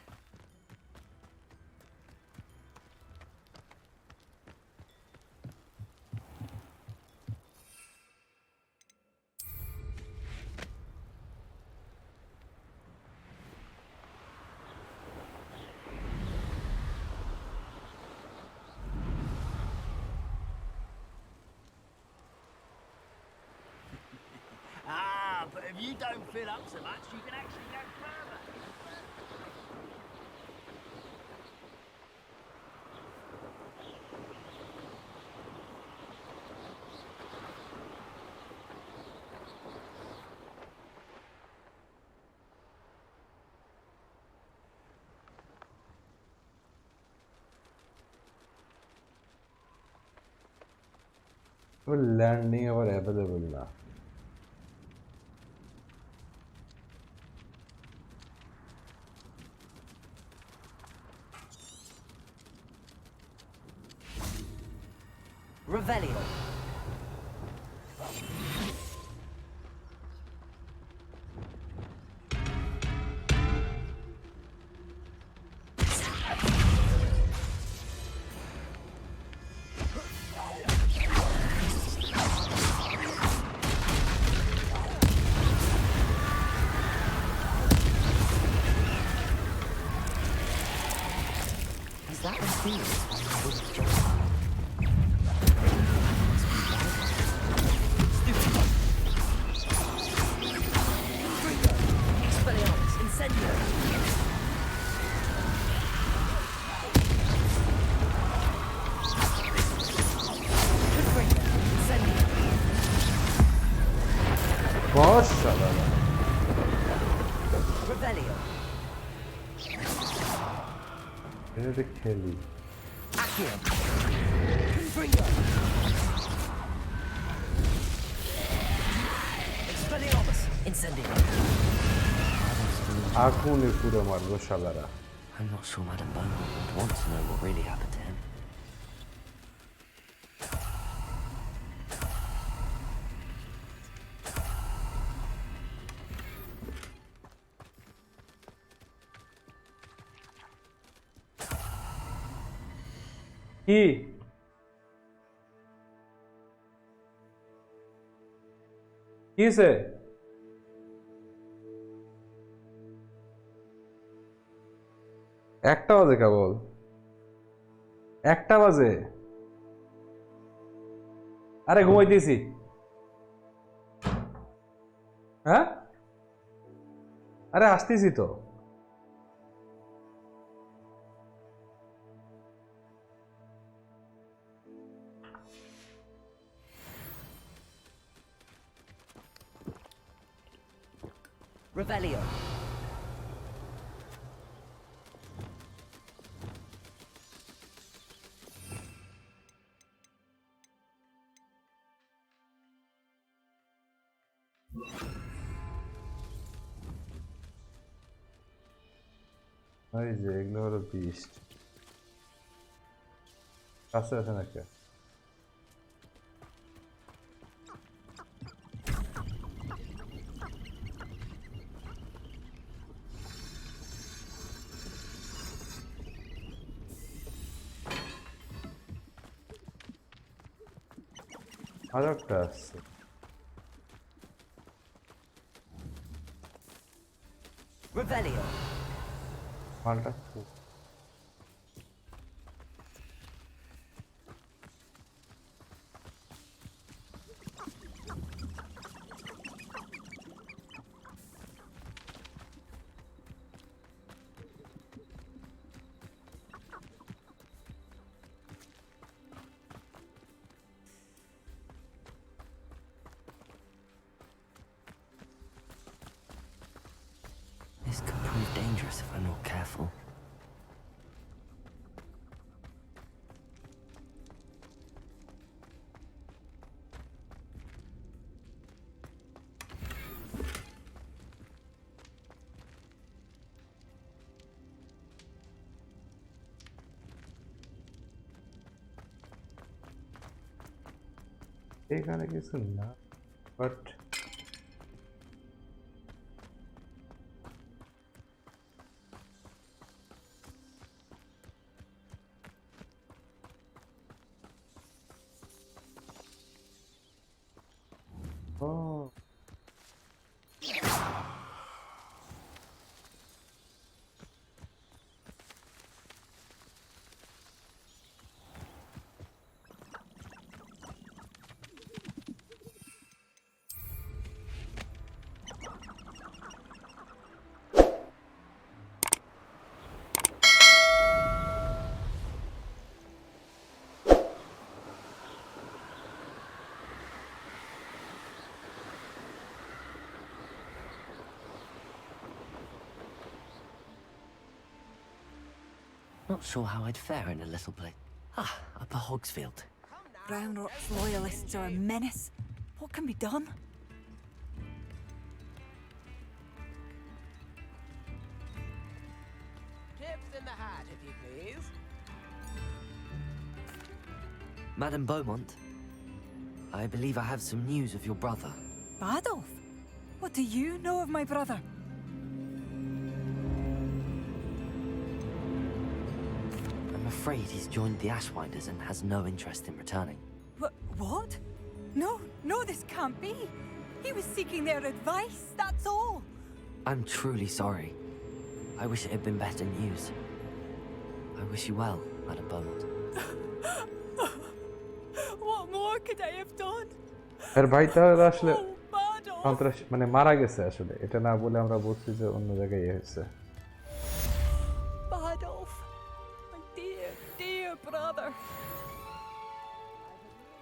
But if you don't fill up so much, you can actually go further. Landing our available now. Revelio. Is that a field? Kelly. আগুনে পুরো মারবো শালারা। I'm not sure Madame Beaumont would want to know what really happened to him. কি কিসে একটা বাজে কেবল একটা বাজে আরে ঘুমাইতেছি হ্যাঁ আরে আসতেছি তো Revelio. ওই যে এগুলো হলো বিস্ট কাছে আছে নাকি আরো একটা আছে Revelio. মালটা This could prove dangerous if I'm not careful. এখানে কিছু না বাট ও Not sure how I'd fare in a little place. Ah, Upper Hogsfield. Brown Rock's loyalists are a menace. What can be done? Tips in the hat, if you please. Madam Beaumont, I believe I have some news of your brother. Adolf? What do you know of my brother? I'm afraid he's joined the Ashwinders and has no interest in returning. What? No, this can't be. He was seeking their advice, that's all. I'm truly sorry. I wish it had been better news. I wish you well, Madam Beaumont. What more could I have done? এর ভাই তাহলে আসলে সন্ত্রাস মানে মারা গেছে আসলে এটা না বলে আমরা বলছি যে অন্য জায়গায় হয়েছে Adolf, my dear, dear brother.